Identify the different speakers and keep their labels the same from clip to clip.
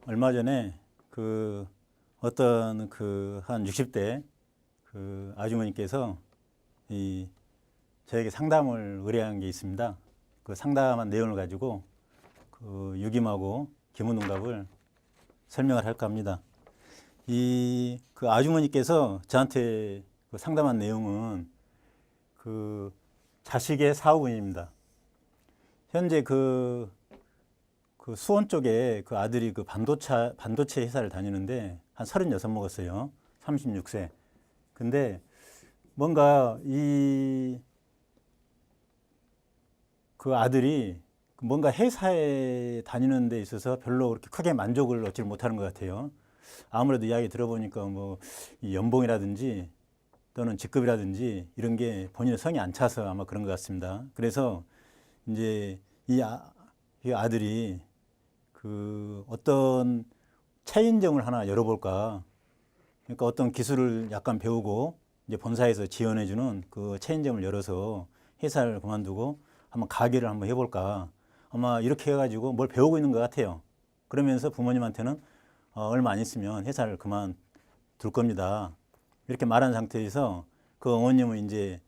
Speaker 1: 얼마 전에 어떤 한 60대 아주머니께서 저에게 상담을 의뢰한 게 있습니다. 그 상담한 내용을 가지고 유김하고 기문응답을 설명을 할까 합니다. 아주머니께서 저한테 상담한 내용은 자식의 사후분입니다. 현재 수원 쪽에 아들이 반도체 회사를 다니는데 한 36 먹었어요. 36세. 근데 뭔가 아들이 뭔가 회사에 다니는 데 있어서 별로 그렇게 크게 만족을 얻지 못하는 것 같아요. 아무래도 이야기 들어보니까 이 연봉이라든지 또는 직급이라든지 이런 게 본인의 성이 안 차서 아마 그런 것 같습니다. 그래서 이제 이 아들이 어떤 체인점을 하나 열어볼까. 그러니까 어떤 기술을 약간 배우고 이제 본사에서 지원해주는 그 체인점을 열어서 회사를 그만두고 한번 가게를 한번 해볼까. 아마 이렇게 해가지고 뭘 배우고 있는 것 같아요. 그러면서 부모님한테는 얼마 안 있으면 회사를 그만둘 겁니다. 이렇게 말한 상태에서 어머님은 이제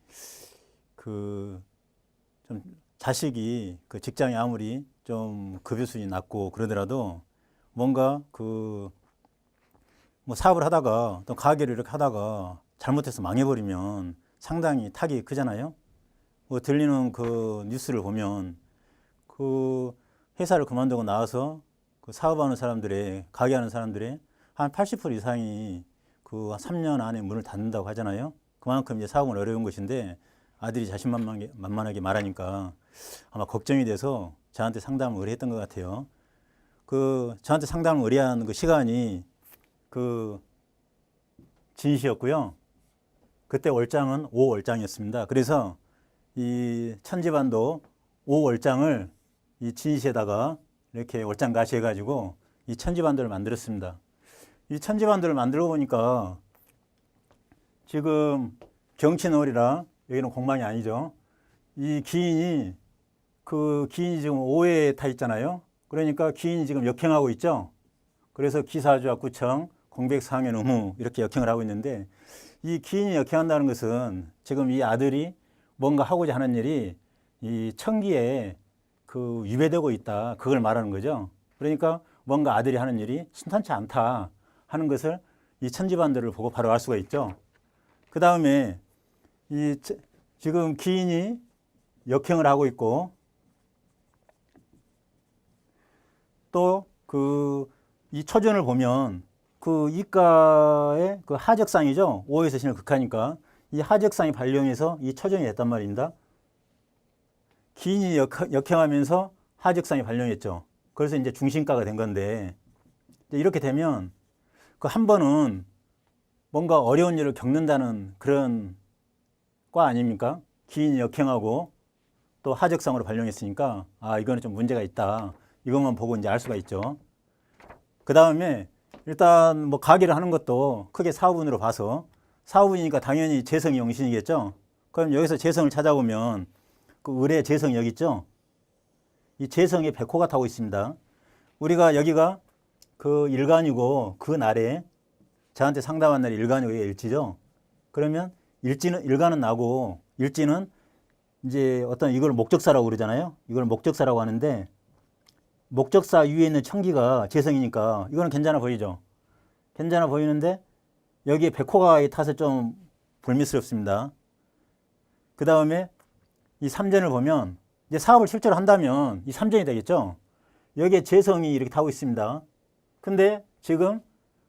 Speaker 1: 좀 자식이 직장이 아무리 좀 급여 수준이 낮고 그러더라도 뭔가 뭐 사업을 하다가 또 가게를 이렇게 하다가 잘못해서 망해버리면 상당히 타격이 크잖아요. 들리는 뉴스를 보면 회사를 그만두고 나와서 사업하는 사람들의 가게하는 사람들의 한 80% 이상이 3년 안에 문을 닫는다고 하잖아요. 그만큼 이제 사업은 어려운 것인데 아들이 자신만만하게 말하니까 아마 걱정이 돼서 저한테 상담을 의뢰했던 것 같아요. 저한테 상담을 의뢰한 시간이 진시였고요. 그때 월장은 5월장이었습니다. 그래서 이 천지반도 5월장을 이 진시에다가 이렇게 월장 가시 해가지고 이 천지반도를 만들었습니다. 이 천지반도를 만들어 보니까 지금 경치너울이라 여기는 공망이 아니죠. 이 기인이 지금 5회에 타 있잖아요. 그러니까 기인이 지금 역행하고 있죠. 그래서 기사주합구청, 공백상현 의무 이렇게 역행을 하고 있는데 이 기인이 역행한다는 것은 지금 이 아들이 뭔가 하고자 하는 일이 이 천기에 위배되고 있다. 그걸 말하는 거죠. 그러니까 뭔가 아들이 하는 일이 순탄치 않다 하는 것을 이 천지반도를 보고 바로 알 수가 있죠. 그 다음에 지금 기인이 역행을 하고 있고 또 이 초전을 보면 이가의 하적상이죠. 5에서 신을 극하니까 이 하적상이 발령해서 이 초전이 됐단 말입니다. 기인이 역행하면서 하적상이 발령했죠. 그래서 이제 중신가가 된 건데 이렇게 되면 한 번은 뭔가 어려운 일을 겪는다는 그런 과 아닙니까? 기인이 역행하고 또 하적상으로 발령했으니까 이거는 좀 문제가 있다. 이것만 보고 이제 알 수가 있죠. 그 다음에 일단 가게를 하는 것도 크게 사후분으로 봐서 사후분이니까 당연히 재성이 용신이겠죠. 그럼 여기서 재성을 찾아보면 을의 재성이 여기 있죠. 이 재성에 백호가 타고 있습니다. 우리가 여기가 일간이고 날에 저한테 상담한 날이 일간이고 일지죠. 그러면 일간은 나고 일지는 이제 이걸 목적사라고 그러잖아요. 이걸 목적사라고 하는데 목적사 위에 있는 천기가 재성이니까 이거는 괜찮아 보이죠. 괜찮아 보이는데 여기에 백호가 타서 좀 불미스럽습니다. 그 다음에 이 삼전을 보면 이제 사업을 실제로 한다면 이 삼전이 되겠죠. 여기에 재성이 이렇게 타고 있습니다. 근데 지금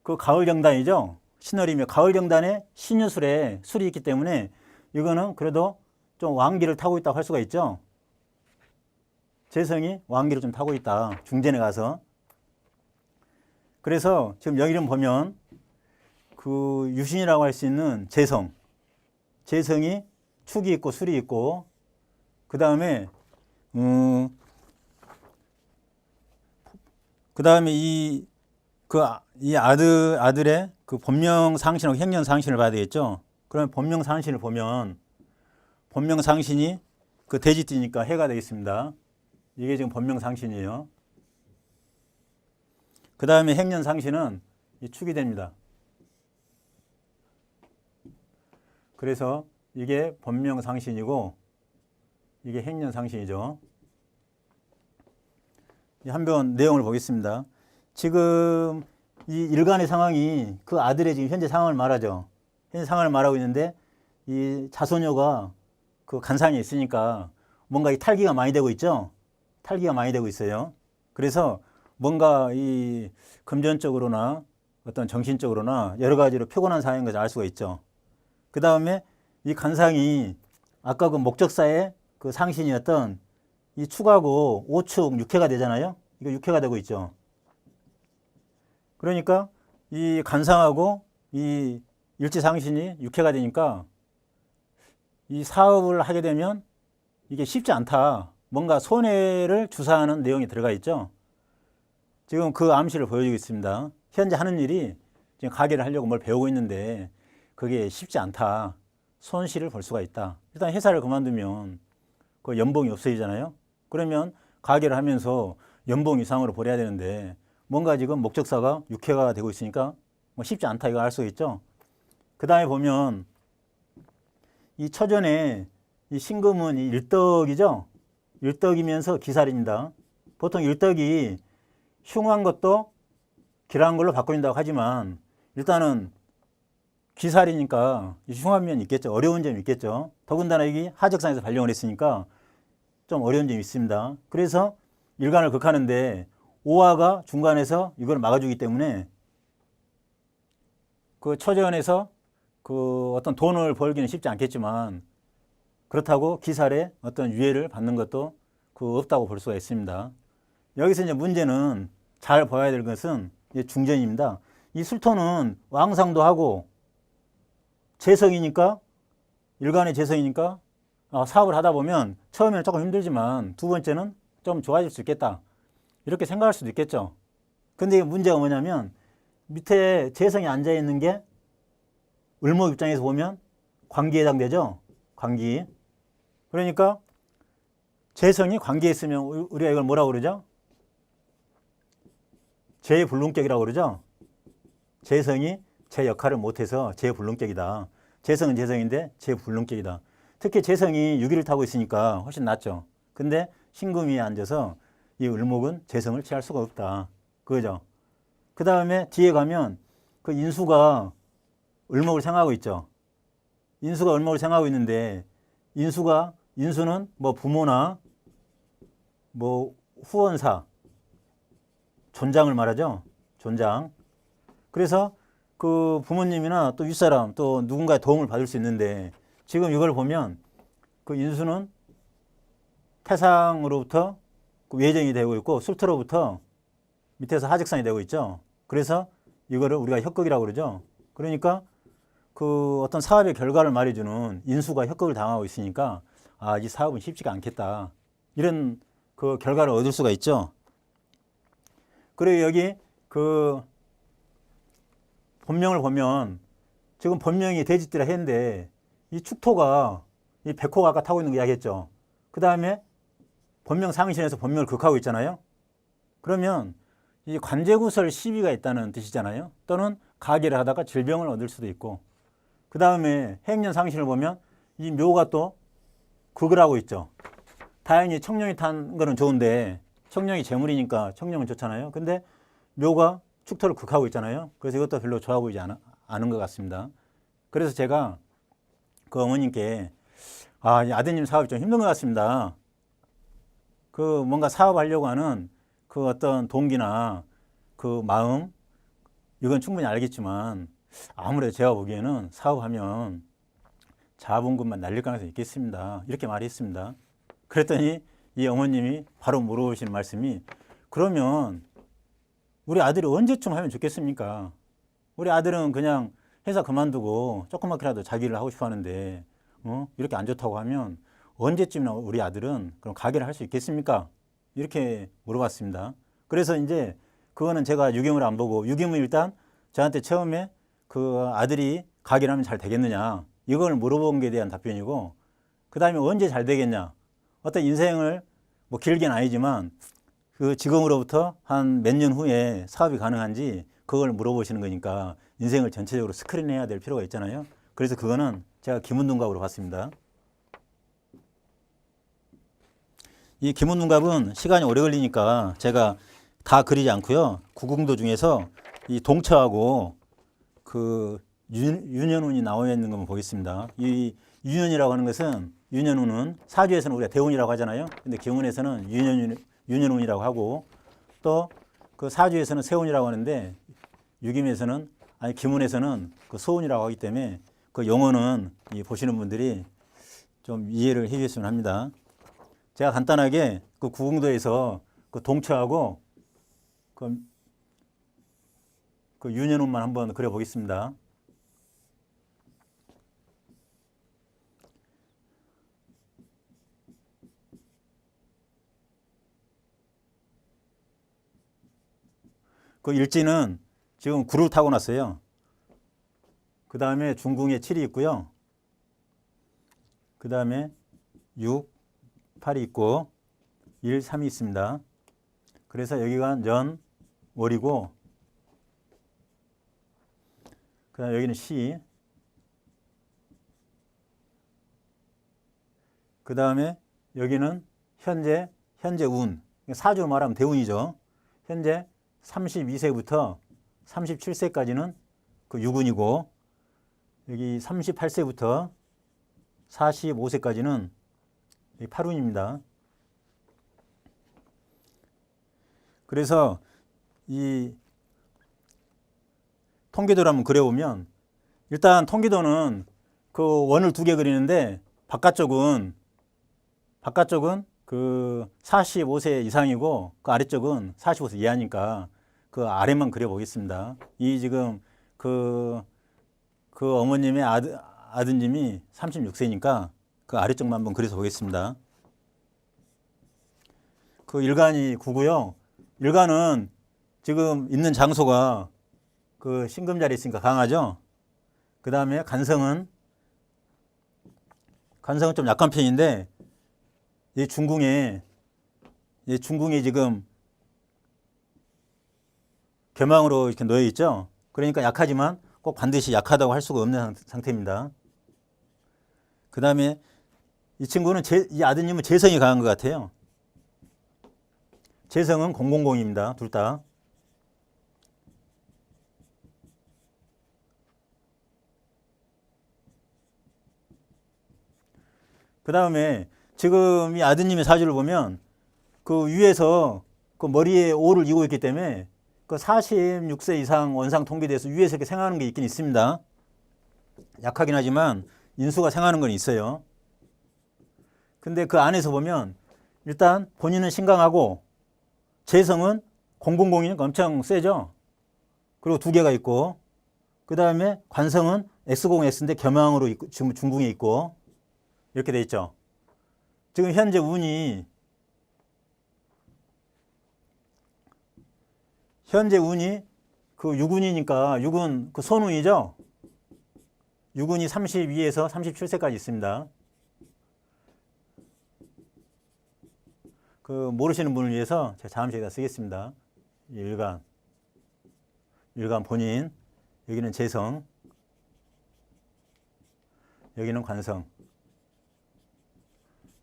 Speaker 1: 가을정단이죠. 신월이며 가을정단에 신유술에 술이 있기 때문에 이거는 그래도 좀 왕기를 타고 있다고 할 수가 있죠. 재성이 왕기를 좀 타고 있다. 중전에 가서. 그래서 지금 여기 좀 보면 유신이라고 할 수 있는 재성이 축이 있고 술이 있고 그 다음에 이 아들의 본명상신하고 행년상신을 봐야 되겠죠. 그러면 본명상신을 보면 본명상신이 돼지띠니까 해가 되겠습니다. 이게 지금 본명상신이에요. 그 다음에 행년상신은 이 축이 됩니다. 그래서 이게 본명상신이고 이게 행년상신이죠. 한번 내용을 보겠습니다. 지금 이 일간의 상황이 그 아들의 지금 현재 상황을 말하죠. 현재 상황을 말하고 있는데 이 자손녀가 그 간상에 있으니까 뭔가 이 탈기가 많이 되고 있죠. 탈기가 많이 되고 있어요. 그래서 뭔가 이 금전적으로나 어떤 정신적으로나 여러 가지로 피곤한 상황인 것을 알 수가 있죠. 그 다음에 이 간상이 아까 그 목적사의 그 상신이었던 이 축하고 5축 6회가 되잖아요. 이거 6회가 되고 있죠. 그러니까 이 간상하고 이 일지상신이 6회가 되니까 이 사업을 하게 되면 이게 쉽지 않다. 뭔가 손해를 주사하는 내용이 들어가 있죠. 지금 그 암시를 보여주고 있습니다. 현재 하는 일이 지금 가게를 하려고 뭘 배우고 있는데 그게 쉽지 않다. 손실을 볼 수가 있다. 일단 회사를 그만두면 그 연봉이 없어지잖아요. 그러면 가게를 하면서 연봉 이상으로 벌어야 되는데 뭔가 지금 목적사가 6회가 되고 있으니까 뭐 쉽지 않다 이거 알 수 있죠. 그 다음에 보면 이 처전에 이 신금은 이 일덕이죠. 일덕이면서 기살입니다. 보통 일덕이 흉한 것도 기라한 걸로 바꿔준다고 하지만 일단은 기살이니까 흉한 면이 있겠죠. 어려운 점이 있겠죠. 더군다나 여기 하적상에서 발령을 했으니까 좀 어려운 점이 있습니다. 그래서 일간을 극하는데 오화가 중간에서 이걸 막아주기 때문에 그 처전에서 그 어떤 돈을 벌기는 쉽지 않겠지만 그렇다고 기살에 어떤 유예를 받는 것도 그 없다고 볼 수가 있습니다. 여기서 이제 문제는 잘 봐야 될 것은 이제 중전입니다. 이 술토는 왕상도 하고 재성이니까 일간의 재성이니까 사업을 하다 보면 처음에는 조금 힘들지만 두 번째는 좀 좋아질 수 있겠다. 이렇게 생각할 수도 있겠죠. 근데 문제가 뭐냐면 밑에 재성이 앉아 있는 게 을목 입장에서 보면 관기에 해당되죠. 관기. 그러니까 재성이 관기에 있으면 우리가 이걸 뭐라고 그러죠? 재불능격이라고 그러죠. 재성이 제 역할을 못해서 재불능격이다. 재성은 재성인데 재불능격이다. 특히 재성이 유기를 타고 있으니까 훨씬 낫죠. 근데 신금이 앉아서 이 을목은 재성을 취할 수가 없다. 그거죠. 그 다음에 뒤에 가면 그 인수가 을목을 생각하고 있죠. 인수가 을목을 생각하고 있는데 인수는 뭐 부모나 뭐 후원사, 존장을 말하죠. 존장. 그래서 그 부모님이나 또 윗사람 또 누군가의 도움을 받을 수 있는데 지금 이걸 보면 그 인수는 태상으로부터 그 외정이 되고 있고 술토로부터 밑에서 하직상이 되고 있죠. 그래서 이거를 우리가 협극이라고 그러죠. 그러니까 그 어떤 사업의 결과를 말해주는 인수가 협극을 당하고 있으니까 이 사업은 쉽지가 않겠다. 이런 그 결과를 얻을 수가 있죠. 그리고 여기 그 본명을 보면 지금 본명이 돼지띠라 했는데 이 축토가 이 백호가 아까 타고 있는 거 이야기했죠. 그 다음에 본명 상신에서 본명을 극하고 있잖아요. 그러면 이 관제구설 시비가 있다는 뜻이잖아요. 또는 가게를 하다가 질병을 얻을 수도 있고 그 다음에 행년 상신을 보면 이 묘가 또 극을 하고 있죠. 다행히 청룡이 탄 거는 좋은데 청룡이 재물이니까 청룡은 좋잖아요. 근데 묘가 축토를 극하고 있잖아요. 그래서 이것도 별로 좋아 보이지 않은 것 같습니다. 그래서 제가 그 어머님께 이 아드님 사업이 좀 힘든 것 같습니다. 그 뭔가 사업하려고 하는 그 어떤 동기나 그 마음 이건 충분히 알겠지만 아무래도 제가 보기에는 사업하면 자본금만 날릴 가능성이 있겠습니다. 이렇게 말했습니다. 그랬더니 이 어머님이 바로 물어보시는 말씀이 그러면 우리 아들이 언제쯤 하면 좋겠습니까? 우리 아들은 그냥 회사 그만두고 조그맣게라도 자기를 하고 싶어 하는데 이렇게 안 좋다고 하면 언제쯤이나 우리 아들은 그럼 가게를 할 수 있겠습니까? 이렇게 물어봤습니다. 그래서 이제 그거는 제가 유경을 안 보고 유경은 일단 저한테 처음에 그 아들이 가게를 하면 잘 되겠느냐 이걸 물어본 게 대한 답변이고 그 다음에 언제 잘 되겠냐 어떤 인생을 뭐 길게는 아니지만 그 지금으로부터 한 몇 년 후에 사업이 가능한지 그걸 물어보시는 거니까 인생을 전체적으로 스크린해야 될 필요가 있잖아요. 그래서 그거는 제가 기문둔갑으로 봤습니다. 이 기문둔갑은 시간이 오래 걸리니까 제가 다 그리지 않고요. 구궁도 중에서 이 동처하고 그 유년운이 나와 있는 것만 보겠습니다. 이 유년이라고 하는 것은 유년운은 사주에서는 우리가 대운이라고 하잖아요. 근데 기문에서는 유년운이라고 하고 또 그 사주에서는 세운이라고 하는데 유김에서는 아니 기문에서는 그 소운이라고 하기 때문에 그 용어는 이 보시는 분들이 좀 이해를 해 주셨으면 합니다. 제가 간단하게 그 구궁도에서 그 동처하고 그 유년운만 한번 그려 보겠습니다. 그 일지는 지금 9를 타고 났어요. 그 다음에 중궁에 7이 있고요. 그 다음에 6, 8이 있고 1, 3이 있습니다. 그래서 여기가 년, 월이고 그 다음에 여기는 시, 그 다음에 여기는 현재 운, 사주로 말하면 대운이죠. 현재 32세부터 37세까지는 그 유군이고 여기 38세부터 45세까지는 팔운입니다. 그래서 이 통계도를 한번 그려보면 일단 통계도는 그 원을 두 개 그리는데 바깥쪽은 그 45세 이상이고 그 아래쪽은 45세 이하니까 그 아래만 그려보겠습니다. 이 지금 그 어머님의 아드님이 36세니까 그 아래쪽만 한번 그려서 보겠습니다. 그 일간이 9고요. 일간은 지금 있는 장소가 그 신금자리에 있으니까 강하죠. 그 다음에 간성은 좀 약한 편인데 이 중궁에 지금 겸황으로 이렇게 놓여 있죠. 그러니까 약하지만 꼭 반드시 약하다고 할 수가 없는 상태입니다. 그 다음에 이 친구는 이 아드님은 재성이 강한 것 같아요. 재성은 000입니다. 둘 다. 그 다음에 지금 이 아드님의 사주를 보면 그 위에서 그 머리에 오를 이고 있기 때문에 그 46세 이상 원상 통계돼서 위에서 이렇게 생하는 게 있긴 있습니다. 약하긴 하지만 인수가 생하는 건 있어요. 근데 그 안에서 보면 일단 본인은 신강하고 재성은 000이니까 엄청 세죠. 그리고 두 개가 있고 그 다음에 관성은 X0X인데 겸황으로 있고, 지금 중궁에 있고 이렇게 돼 있죠. 지금 현재 운이 그 유군이니까 유군 그 손운이죠. 유군이 32에서 37세까지 있습니다. 그 모르시는 분을 위해서 제가 잠시 여기다 쓰겠습니다. 일간 본인, 여기는 재성, 여기는 관성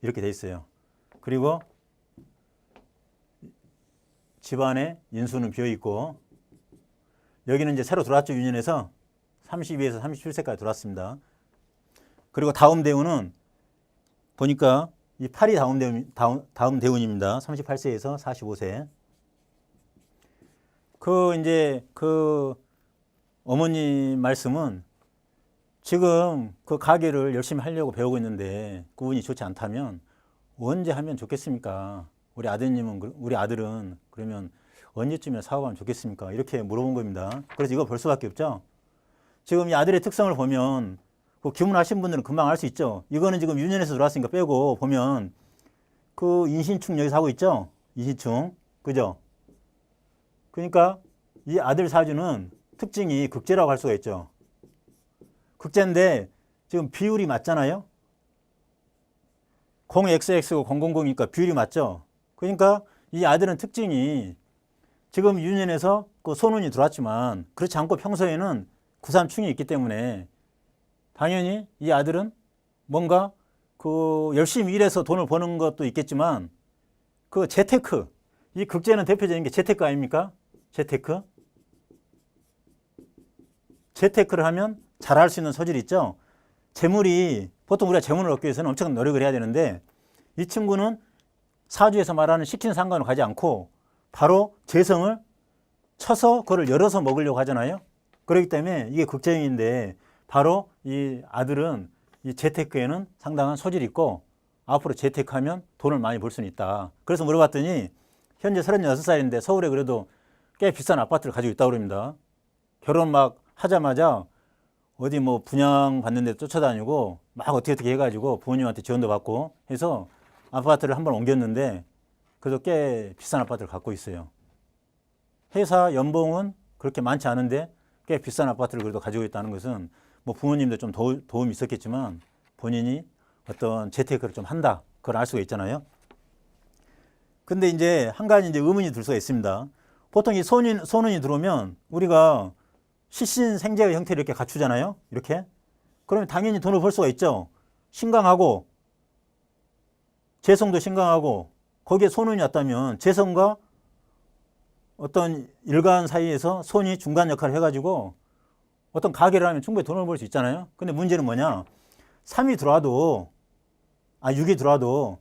Speaker 1: 이렇게 돼 있어요. 그리고 집안에 인수는 비어 있고 여기는 이제 새로 들어왔죠. 유년에서 32에서 37세까지 들어왔습니다. 그리고 다음 대운은 보니까 이 8이 다음 대운입니다. 38세에서 45세. 이제 어머님 말씀은 지금 그 가게를 열심히 하려고 배우고 있는데 그 운이 좋지 않다면 언제 하면 좋겠습니까? 우리 아들은 그러면 언제쯤에 사업하면 좋겠습니까? 이렇게 물어본 겁니다. 그래서 이거 볼 수밖에 없죠. 지금 이 아들의 특성을 보면 그 기문하신 분들은 금방 알 수 있죠. 이거는 지금 유년에서 들어왔으니까 빼고 보면 그 인신충 여기서 하고 있죠. 인신충. 그죠? 그러니까 이 아들 사주는 특징이 극제라고 할 수가 있죠. 극제인데 지금 비율이 맞잖아요. 0xx고 000이니까 비율이 맞죠. 그러니까 이 아들은 특징이 지금 유년에서 그 소문이 들어왔지만 그렇지 않고 평소에는 구삼충이 있기 때문에 당연히 이 아들은 뭔가 그 열심히 일해서 돈을 버는 것도 있겠지만 그 재테크, 이 극재는 대표적인 게 재테크 아닙니까? 재테크. 재테크를 하면 잘할 수 있는 소질이 있죠. 재물이 보통 우리가 재물을 얻기 위해서는 엄청 노력을 해야 되는데 이 친구는 사주에서 말하는 식신 상관을 가지 않고 바로 재성을 쳐서 그걸 열어서 먹으려고 하잖아요. 그렇기 때문에 이게 극재형인데 바로 이 아들은 이 재테크에는 상당한 소질이 있고 앞으로 재테크하면 돈을 많이 벌 수는 있다. 그래서 물어봤더니 현재 36살인데 서울에 그래도 꽤 비싼 아파트를 가지고 있다고 그럽니다. 결혼 막 하자마자 어디 뭐 분양 받는 데 쫓아다니고 막 어떻게 해가지고 부모님한테 지원도 받고 해서 아파트를 한번 옮겼는데 그래도 꽤 비싼 아파트를 갖고 있어요. 회사 연봉은 그렇게 많지 않은데 꽤 비싼 아파트를 그래도 가지고 있다는 것은 뭐 부모님도 좀 도움이 있었겠지만 본인이 어떤 재테크를 좀 한다. 그걸 알 수가 있잖아요. 근데 이제 한 가지 이제 의문이 들 수가 있습니다. 보통 이 소년이 들어오면 우리가 실신생재의 형태를 이렇게 갖추잖아요. 이렇게. 그러면 당연히 돈을 벌 수가 있죠. 신강하고 재성도 신강하고 거기에 소년이 왔다면 재성과 어떤 일간 사이에서 손이 중간 역할을 해가지고 어떤 가게를 하면 충분히 돈을 벌 수 있잖아요. 근데 문제는 뭐냐? 3이 들어와도 6이 들어와도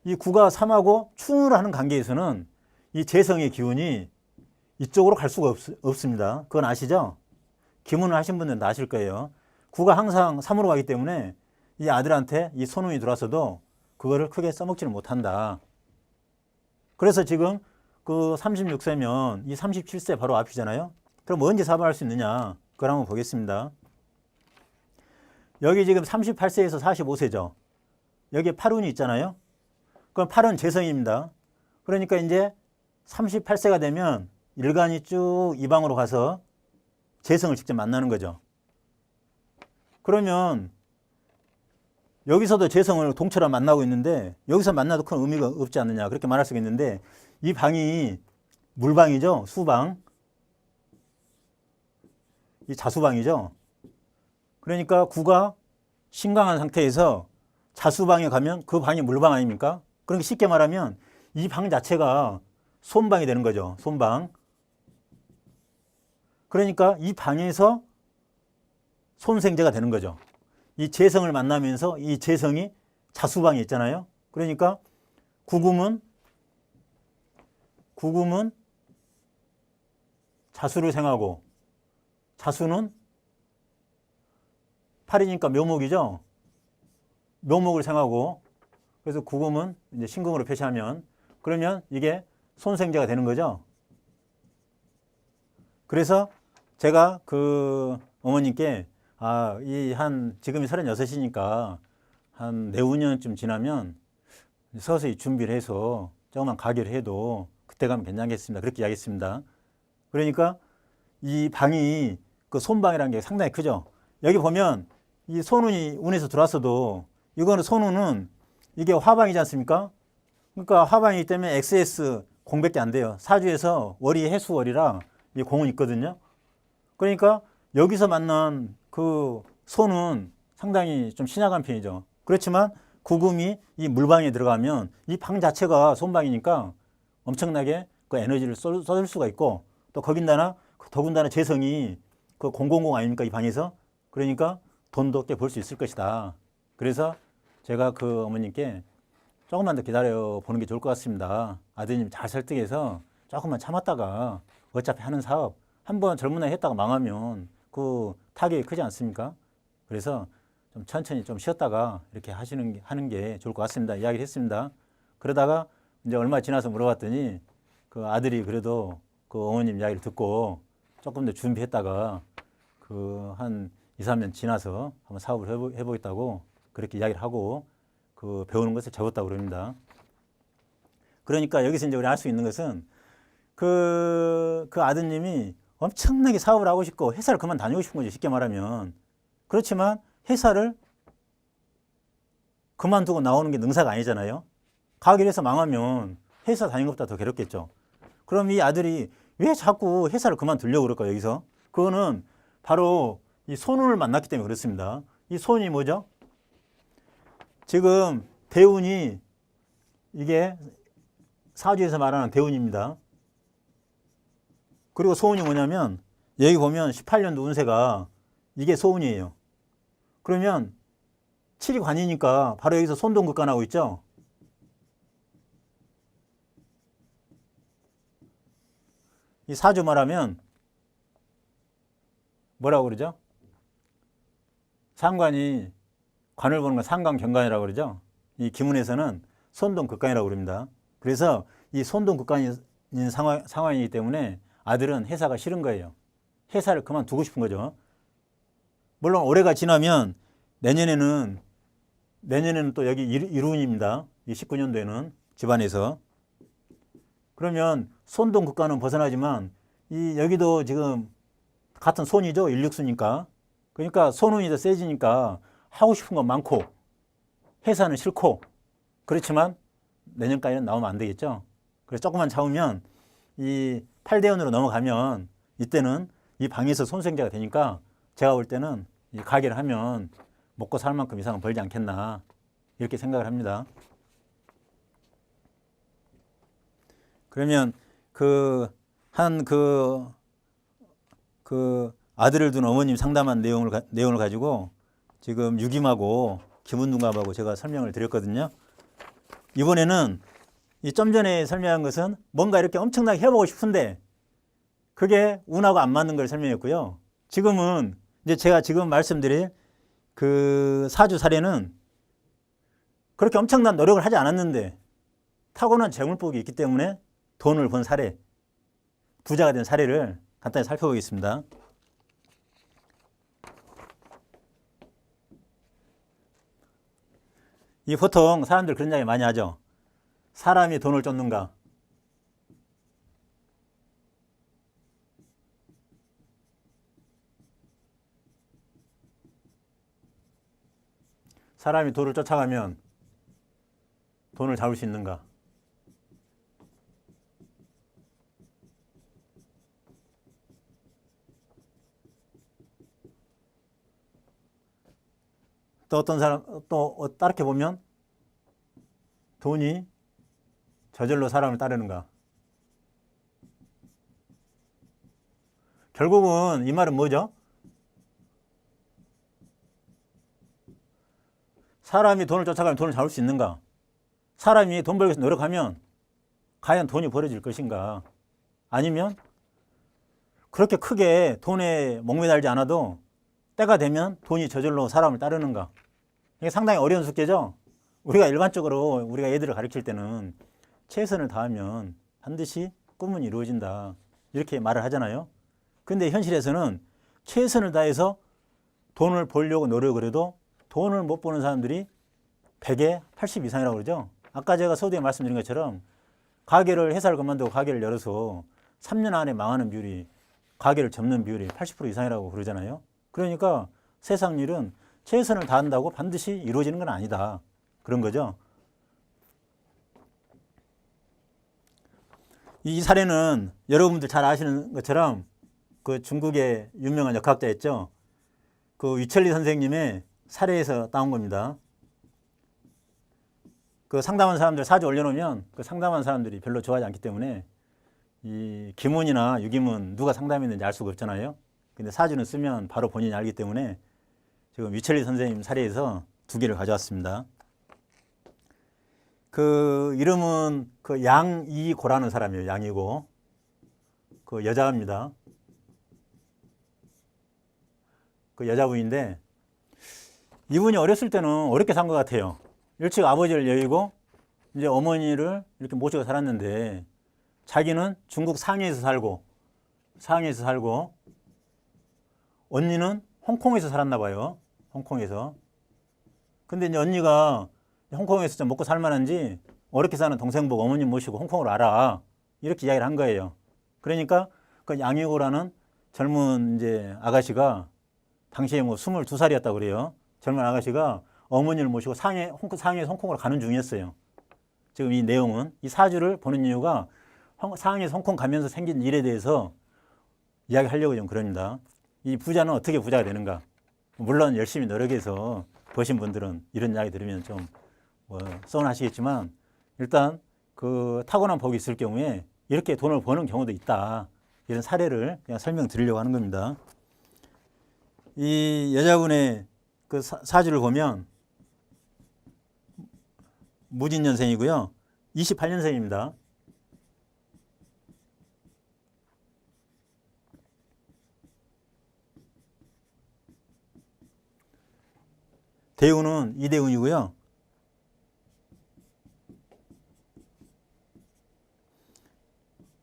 Speaker 1: 이 9가 3하고 충을 하는 관계에서는 이 재성의 기운이 이쪽으로 갈 수가 없습니다. 그건 아시죠? 기문을 하신 분들은 다 아실 거예요. 9가 항상 3으로 가기 때문에 이 아들한테 이 손운이 들어와서도 그거를 크게 써먹지는 못한다. 그래서 지금 그 36세면 이 37세 바로 앞이잖아요. 그럼 언제 사발할 수 있느냐? 그걸 한번 보겠습니다. 여기 지금 38세에서 45세죠. 여기 8운이 있잖아요. 그럼 8은 재성입니다. 그러니까 이제 38세가 되면 일간이 쭉 이 방으로 가서 재성을 직접 만나는 거죠. 그러면 여기서도 재성을 동처럼 만나고 있는데 여기서 만나도 큰 의미가 없지 않느냐 그렇게 말할 수가 있는데 이 방이 물방이죠. 수방. 이 자수방이죠. 그러니까 9가 신강한 상태에서 자수방에 가면 그 방이 물방 아닙니까? 그러니까 쉽게 말하면 이 방 자체가 손방이 되는 거죠. 손방. 그러니까 이 방에서 손생재가 되는 거죠. 이 재성을 만나면서 이 재성이 자수방에 있잖아요. 그러니까 구금은 자수를 생하고 자수는 8이니까 묘목이죠. 묘목을 생하고 그래서 구금은 이제 신금으로 표시하면 그러면 이게 손생재가 되는 거죠. 그래서 제가 그 어머님께 지금이 36이니까 한 내후년쯤 지나면 서서히 준비를 해서 조금만 가게를 해도 그때 가면 괜찮겠습니다. 그렇게 이야기했습니다. 그러니까 이 방이 그 손방이라는 게 상당히 크죠. 여기 보면 이 손운이 운에서 들어왔어도 이거는 손운은 이게 화방이지 않습니까? 그러니까 화방이기 때문에 XS 공밖에 안 돼요. 사주에서 월이 해수월이라 이 공은 있거든요. 그러니까 여기서 만난 그 손은 상당히 좀 신약한 편이죠. 그렇지만 구금이 이 물방에 들어가면 이 방 자체가 손방이니까 엄청나게 그 에너지를 쏟을 수가 있고 또 더군다나 재성이 그 000 아닙니까? 이 방에서. 그러니까 돈도 꽤 벌 수 있을 것이다. 그래서 제가 그 어머님께 조금만 더 기다려 보는 게 좋을 것 같습니다. 아드님 잘 설득해서 조금만 참았다가 어차피 하는 사업 한번 젊은 나이에 했다가 망하면 그 타격이 크지 않습니까? 그래서 좀 천천히 좀 쉬었다가 이렇게 하는 게 좋을 것 같습니다. 이야기를 했습니다. 그러다가 이제 얼마 지나서 물어봤더니 그 아들이 그래도 그 어머님 이야기를 듣고 조금 더 준비했다가 그 한 2, 3년 지나서 한번 사업을 해보겠다고 그렇게 이야기를 하고 그 배우는 것을 접었다고 그럽니다. 그러니까 여기서 이제 우리 알 수 있는 것은 그 아드님이 엄청나게 사업을 하고 싶고 회사를 그만 다니고 싶은 거죠. 쉽게 말하면. 그렇지만 회사를 그만두고 나오는 게 능사가 아니잖아요. 가게를 해서 망하면 회사 다니는 것보다 더 괴롭겠죠. 그럼 이 아들이 왜 자꾸 회사를 그만두려고 그럴까, 여기서? 그거는 바로 이 손운을 만났기 때문에 그렇습니다. 이 손이 뭐죠? 지금 대운이 이게 사주에서 말하는 대운입니다. 그리고 소운이 뭐냐면 여기 보면 18년도 운세가 이게 소운이에요. 그러면 7이 관이니까 바로 여기서 손동극관 하고 있죠. 이 사주 말하면 뭐라고 그러죠? 상관이 관을 보는 건 상관경관이라고 그러죠. 이 기문에서는 손동극관이라고 그럽니다. 그래서 이 손동극관인 상황이기 때문에 아들은 회사가 싫은 거예요. 회사를 그만두고 싶은 거죠. 물론 올해가 지나면 내년에는 또 여기 일운입니다. 이 19년도에는 집안에서. 그러면 손동극관은 벗어나지만 이 여기도 지금 같은 손이죠. 일육수니까. 그러니까 손운이 더 세지니까 하고 싶은 건 많고 회사는 싫고 그렇지만 내년까지는 나오면 안 되겠죠. 그래서 조금만 참으면 이 8대운으로 넘어가면 이때는 이 방에서 손생제가 되니까 제가 볼 때는 이 가게를 하면 먹고 살 만큼 이상은 벌지 않겠나 이렇게 생각을 합니다. 그러면 그 아들을 둔 어머님 상담한 내용을 가지고 지금 유김하고 기문둔갑하고 제가 설명을 드렸거든요. 이번에는 이 좀 전에 설명한 것은 뭔가 이렇게 엄청나게 해보고 싶은데 그게 운하고 안 맞는 걸 설명했고요. 지금은 이제 제가 지금 말씀드릴 그 사주 사례는 그렇게 엄청난 노력을 하지 않았는데 타고난 재물복이 있기 때문에 돈을 번 사례, 부자가 된 사례를 간단히 살펴보겠습니다. 이 보통 사람들 그런 이야기 많이 하죠. 사람이 돈을 쫓는가? 사람이 돈을 쫓아가면 돈을 잡을 수 있는가? 또 어떤 사람, 또 따르게 보면 돈이 저절로 사람을 따르는가? 결국은 이 말은 뭐죠? 사람이 돈을 쫓아가면 돈을 잡을 수 있는가? 사람이 돈 벌기 위해서 노력하면 과연 돈이 벌어질 것인가? 아니면 그렇게 크게 돈에 목매달지 않아도 때가 되면 돈이 저절로 사람을 따르는가? 이게 상당히 어려운 숙제죠? 우리가 일반적으로 우리가 애들을 가르칠 때는 최선을 다하면 반드시 꿈은 이루어진다. 이렇게 말을 하잖아요. 근데 현실에서는 최선을 다해서 돈을 벌려고 노력을 해도 돈을 못 버는 사람들이 100에 80 이상이라고 그러죠. 아까 제가 서두에 말씀드린 것처럼 회사를 그만두고 가게를 열어서 3년 안에 망하는 비율이 가게를 접는 비율이 80% 이상이라고 그러잖아요. 그러니까 세상 일은 최선을 다한다고 반드시 이루어지는 건 아니다. 그런 거죠. 이 사례는 여러분들 잘 아시는 것처럼 그 중국의 유명한 역학자였죠. 그 위철리 선생님의 사례에서 따온 겁니다. 그 상담한 사람들 사주 올려놓으면 그 상담한 사람들이 별로 좋아하지 않기 때문에 이 기문이나 유기문 누가 상담했는지 알 수가 없잖아요. 근데 사주는 쓰면 바로 본인이 알기 때문에 지금 위철리 선생님 사례에서 2개를 가져왔습니다. 그 이름은 그 양이고라는 사람이에요. 양이고. 그 여자입니다. 그 여자분인데 이분이 어렸을 때는 어렵게 산 것 같아요. 일찍 아버지를 여의고 이제 어머니를 이렇게 모시고 살았는데 자기는 중국 상해에서 살고 언니는 홍콩에서 살았나 봐요. 홍콩에서. 근데 이제 언니가 홍콩에서 좀 먹고 살만한지 어렵게 사는 동생 보고 어머님 모시고 홍콩으로 와라. 이렇게 이야기를 한 거예요. 그러니까 그 양희고라는 젊은 이제 아가씨가 당시에 뭐 22살이었다고 그래요. 젊은 아가씨가 어머니를 모시고 상해에서 홍콩으로 가는 중이었어요. 지금 이 내용은 이 사주를 보는 이유가 상황에서 홍콩 가면서 생긴 일에 대해서 이야기하려고 좀 그럽니다. 이 부자는 어떻게 부자가 되는가? 물론 열심히 노력해서 버신 분들은 이런 이야기 들으면 좀 서운하시겠지만 일단 그 타고난 복이 있을 경우에 이렇게 돈을 버는 경우도 있다. 이런 사례를 그냥 설명드리려고 하는 겁니다. 이 여자분의 그 사주를 보면 무진년생이고요. 28년생입니다. 대운은 이대운이고요.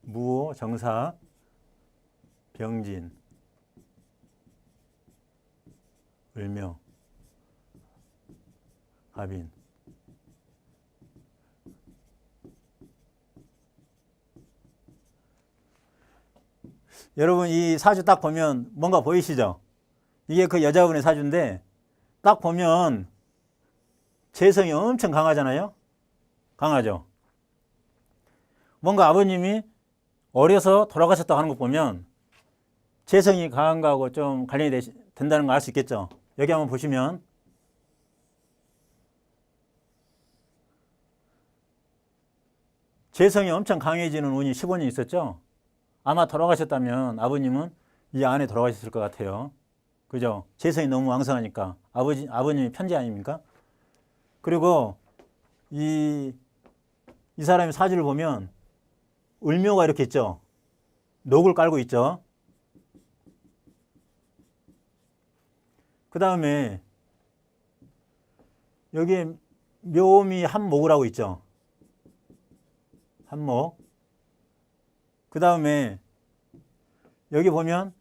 Speaker 1: 무호, 정사, 병진, 을묘, 갑인. 여러분 이 사주 딱 보면 뭔가 보이시죠? 이게 그 여자분의 사주인데 딱 보면 재성이 엄청 강하잖아요. 강하죠. 뭔가 아버님이 어려서 돌아가셨다고 하는 거 보면 재성이 강한 거하고 좀 관련이 된다는 걸 알 수 있겠죠. 여기 한번 보시면 재성이 엄청 강해지는 운이 15년 있었죠. 아마 돌아가셨다면 아버님은 이 안에 돌아가셨을 것 같아요. 그죠? 재성이 너무 왕성하니까 아버님이 편지 아닙니까? 그리고 이 사람의 사주를 보면 을묘가 이렇게 있죠. 녹을 깔고 있죠. 그 다음에 여기에 묘미 한목을 있죠. 한목. 그 다음에 여기 보면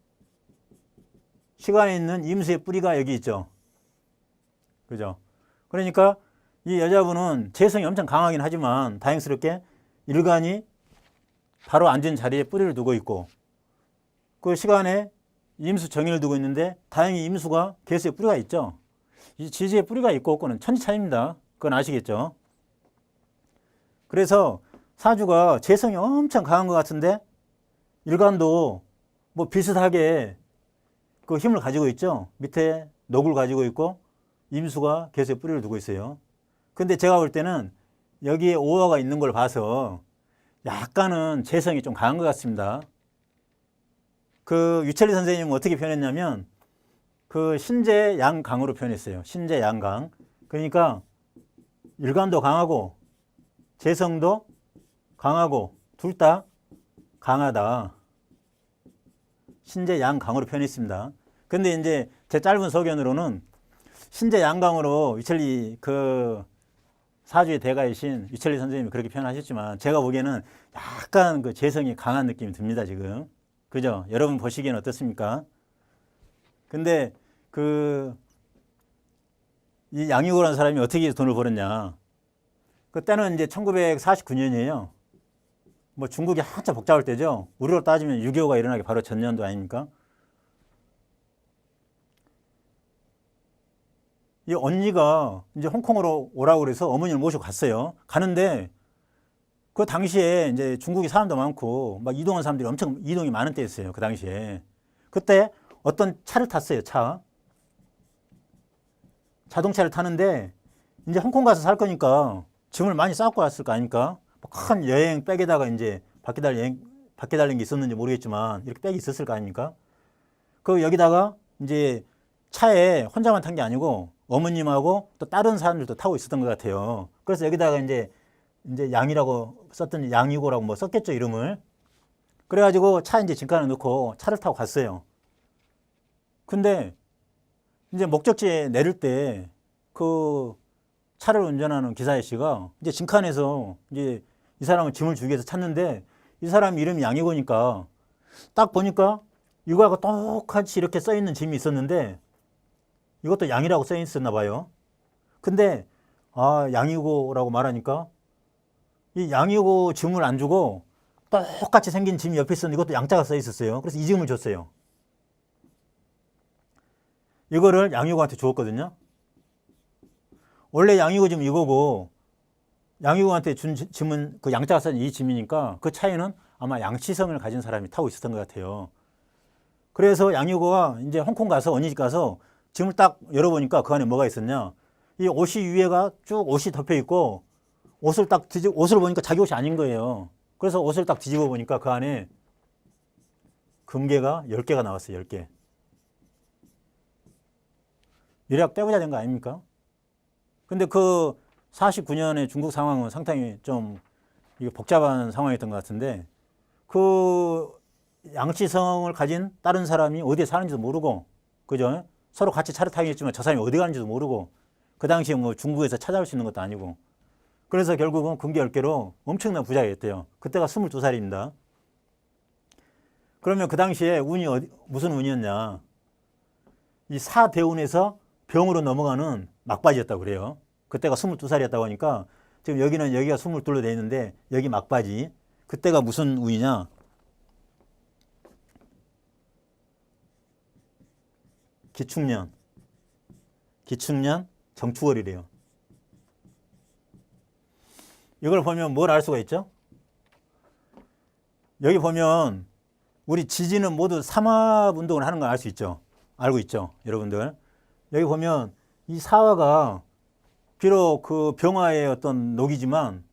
Speaker 1: 시간에 있는 임수의 뿌리가 여기 있죠. 그죠? 그러니까 이 여자분은 재성이 엄청 강하긴 하지만 다행스럽게 일간이 바로 앉은 자리에 뿌리를 두고 있고 그 시간에 임수 정인을 두고 있는데 다행히 임수가 개수에 뿌리가 있죠. 이 지지에 뿌리가 있고 없고는 천지차이입니다. 그건 아시겠죠? 그래서 사주가 재성이 엄청 강한 것 같은데 일간도 뭐 비슷하게 그 힘을 가지고 있죠. 밑에 녹을 가지고 있고 임수가 개수에 뿌리를 두고 있어요. 근데 제가 볼 때는 여기에 오화가 있는 걸 봐서 약간은 재성이 좀 강한 것 같습니다. 그 유철리 선생님은 어떻게 표현했냐면 그 신재 양강으로 표현했어요. 신재 양강. 그러니까 일간도 강하고 재성도 강하고 둘 다 강하다. 신재 양강으로 표현했습니다. 근데 이제 제 짧은 소견으로는 신재 양강으로 유철리 그 사주의 대가이신 유철리 선생님이 그렇게 표현하셨지만 제가 보기에는 약간 그 재성이 강한 느낌이 듭니다, 지금. 그죠? 여러분 보시기엔 어떻습니까? 근데 이 양유고라는 사람이 어떻게 돈을 벌었냐. 그때는 이제 1949년이에요. 뭐 중국이 한참 복잡할 때죠. 우리로 따지면 6.25가 일어나기 바로 전년도 아닙니까? 이 언니가 이제 홍콩으로 오라고 그래서 어머니를 모시고 갔어요. 가는데 그 당시에 이제 중국이 사람도 많고 막 이동한 사람들이 엄청 이동이 많은 때였어요. 그 당시에. 그때 어떤 차를 탔어요. 자동차를 타는데 이제 홍콩 가서 살 거니까 짐을 많이 싸고 왔을 거 아닙니까? 큰 여행 백에다가 이제 바퀴 달린 게 있었는지 모르겠지만 이렇게 백이 있었을 거 아닙니까? 그 여기다가 이제 차에 혼자만 탄 게 아니고 어머님하고 또 다른 사람들도 타고 있었던 것 같아요. 그래서 여기다가 이제 양이라고 썼더니 양이고라고 뭐 썼겠죠, 이름을. 그래가지고 차 이제 짐칸에 넣고 차를 타고 갔어요. 근데 이제 목적지에 내릴 때 그 차를 운전하는 기사 아저씨가 이제 짐칸에서 이제 이 사람을 짐을 주기 위해서 찾는데 이 사람 이름이 양이고니까 딱 보니까 이거하고 똑같이 이렇게 써 있는 짐이 있었는데 이것도 양이라고 써 있었나 봐요. 근데 양이고라고 말하니까 이 양이고 짐을 안 주고 똑같이 생긴 짐이 옆에 있었는데 이것도 양자가 써 있었어요. 그래서 이 짐을 줬어요. 이거를 양이고한테 주었거든요. 원래 양이고 짐 이거고 양유구한테 준 짐은 그 양자가 쌓인 이 짐이니까 그 차에는 아마 양치성을 가진 사람이 타고 있었던 것 같아요. 그래서 양유구가 이제 홍콩 가서 언니 집 가서 짐을 딱 열어보니까 그 안에 뭐가 있었냐. 이 옷이 위에가 쭉 옷이 덮여 있고 옷을 보니까 자기 옷이 아닌 거예요. 그래서 옷을 딱 뒤집어 보니까 그 안에 금괴가 10개가 나왔어요. 10개. 유략 떼부자 된 거 아닙니까? 근데 그 49년의 중국 상황은 상당히 좀 복잡한 상황이었던 것 같은데 그 양치성을 가진 다른 사람이 어디에 사는지도 모르고 그죠? 서로 같이 차를 타겠지만 저 사람이 어디 가는지도 모르고 그 당시에 뭐 중국에서 찾아올 수 있는 것도 아니고 그래서 결국은 금괴 10개로 엄청난 부자가 됐대요. 그때가 22살입니다. 그러면 그 당시에 운이 무슨 운이었냐? 이 사대운에서 병으로 넘어가는 막바지였다고 그래요. 그때가 22살이었다고 하니까 지금 여기가 22로 돼 있는데 여기 막바지. 그때가 무슨 운이냐? 기축년 정축월이래요. 이걸 보면 뭘 알 수가 있죠? 여기 보면 우리 지지는 모두 삼합 운동을 하는 걸 알 수 있죠. 알고 있죠, 여러분들. 여기 보면 이 사화가 비록 그 병화의 어떤 녹이지만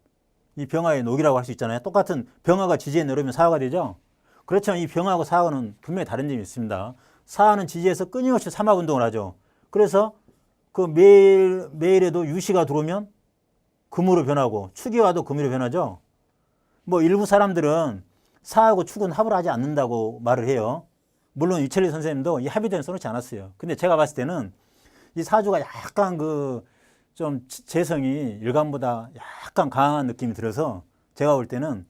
Speaker 1: 이 병화의 녹이라고 할 수 있잖아요. 똑같은 병화가 지지에 내려오면 사화가 되죠. 그렇지만 이 병화하고 사화는 분명히 다른 점이 있습니다. 사화는 지지에서 끊임없이 삼합 운동을 하죠. 그래서 그 매일에도 유시가 들어오면 금으로 변하고 축이 와도 금으로 변하죠. 뭐 일부 사람들은 사하고 축은 합을 하지 않는다고 말을 해요. 물론 유철리 선생님도 이 합의된 써놓지 않았어요. 근데 제가 봤을 때는 이 사주가 약간 그 좀 재성이 일간보다 약간 강한 느낌이 들어서 제가 볼 때는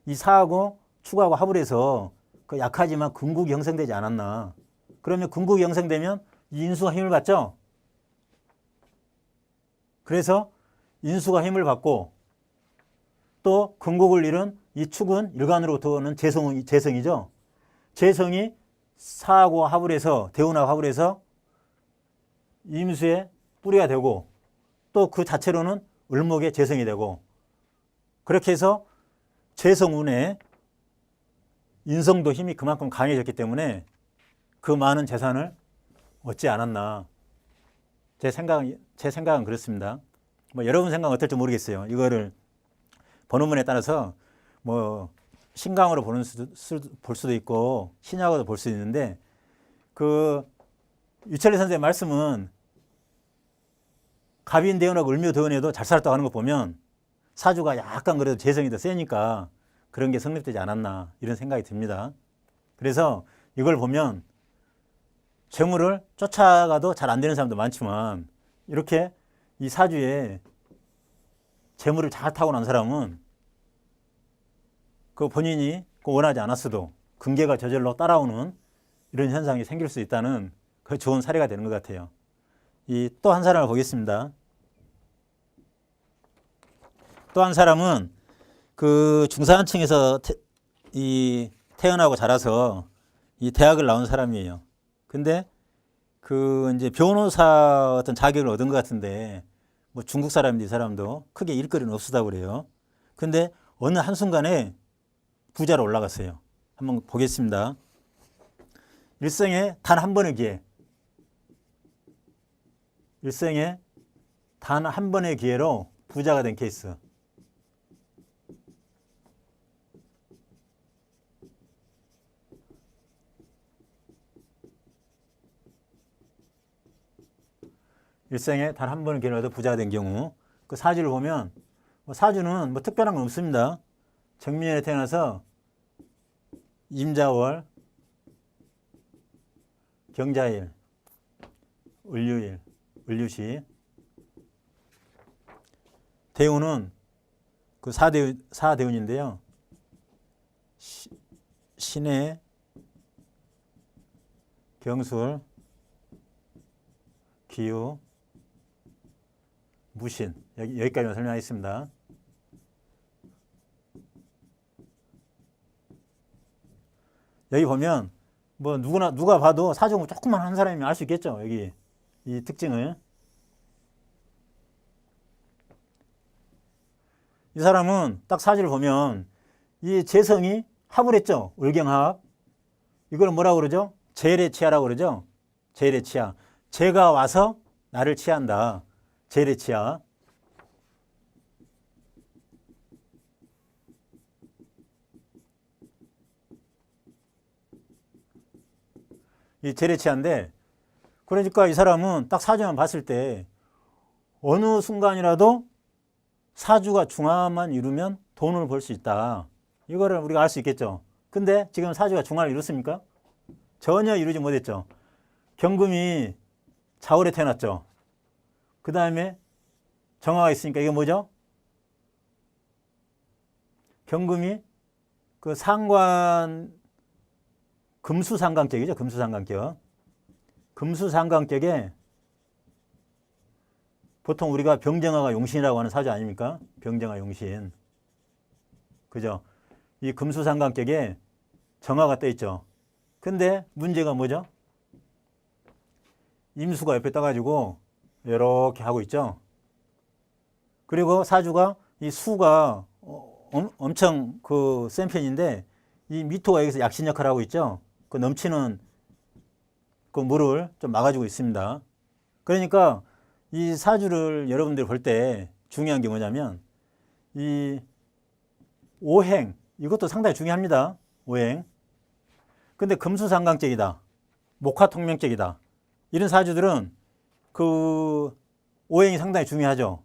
Speaker 1: 이 사하고 축하고 합을 해서 그 약하지만 금국이 형성되지 않았나. 그러면 금국이 형성되면 인수가 힘을 받죠. 그래서 인수가 힘을 받고 또 금국을 잃은 이 축은 일간으로부터는 재성이죠. 재성이 사하고 합을 해서 대운하고 합을 해서 임수의 뿌리가 되고 또 그 자체로는 을목의 재성이 되고 그렇게 해서 재성운에 인성도 힘이 그만큼 강해졌기 때문에 그 많은 재산을 얻지 않았나. 제 생각은 그렇습니다. 뭐 여러분 생각은 어떨지 모르겠어요. 이거를 번호문에 따라서 뭐 신강으로 볼 수도 있고 신약으로 볼 수도 있는데 그 유철리 선생의 말씀은 갑인대운하고 을묘대운에도 잘 살았다고 하는 거 보면 사주가 약간 그래도 재성이 더 세니까 그런 게 성립되지 않았나 이런 생각이 듭니다. 그래서 이걸 보면 재물을 쫓아가도 잘 안 되는 사람도 많지만 이렇게 이 사주에 재물을 잘 타고 난 사람은 그 본인이 원하지 않았어도 금괴가 저절로 따라오는 이런 현상이 생길 수 있다는 그 좋은 사례가 되는 것 같아요. 이 또 한 사람을 보겠습니다. 또 한 사람은 그 중산층에서 태어나고 자라서 이 대학을 나온 사람이에요. 근데 그 이제 변호사 어떤 자격을 얻은 것 같은데 뭐 중국 사람인데 이 사람도 크게 일거리는 없었다고 그래요. 근데 어느 한순간에 부자로 올라갔어요. 한번 보겠습니다. 일생에 단 한 번의 기회. 일생에 단 한 번의 기회로 부자가 된 케이스. 일생에 단 한 번의 기회라도 부자가 된 경우 그 사주를 보면 사주는 뭐 특별한 건 없습니다. 정민년에 태어나서 임자월, 경자일, 을유일, 을유시. 대운은 그 사대운인데요. 신해, 경술, 기유, 무신. 여기까지만 설명하겠습니다. 여기 보면 뭐 누가 봐도 사주 조금만 한 사람이면 알 수 있겠죠. 여기 이 특징을. 이 사람은 딱 사주를 보면 이 재성이 합을 했죠. 을경합. 이걸 뭐라고 그러죠? 재래치하라고 그러죠. 재래치하. 재가 와서 나를 치한다. 재래치하. 이 재래치하인데, 그러니까 이 사람은 딱 사주만 봤을 때 어느 순간이라도 사주가 중화만 이루면 돈을 벌 수 있다. 이거를 우리가 알 수 있겠죠. 근데 지금 사주가 중화를 이뤘습니까? 전혀 이루지 못했죠. 경금이 자월에 태어났죠. 그 다음에 정화가 있으니까 이게 뭐죠? 경금이 그 상관, 금수상관격이죠. 금수상관격. 금수상관격에 보통 우리가 병정화가 용신이라고 하는 사주 아닙니까? 병정화 용신. 그죠? 이 금수상관격에 정화가 떠 있죠. 근데 문제가 뭐죠? 임수가 옆에 떠가지고 이렇게 하고 있죠. 그리고 사주가 이 수가 엄청 그 센 편인데 이 미토가 여기서 약신 역할을 하고 있죠. 그 넘치는 그 물을 좀 막아주고 있습니다. 그러니까 이 사주를 여러분들이 볼 때 중요한 게 뭐냐면 이 오행, 이것도 상당히 중요합니다. 오행. 근데 금수상강격이다. 목화통명격이다. 이런 사주들은 그 오행이 상당히 중요하죠.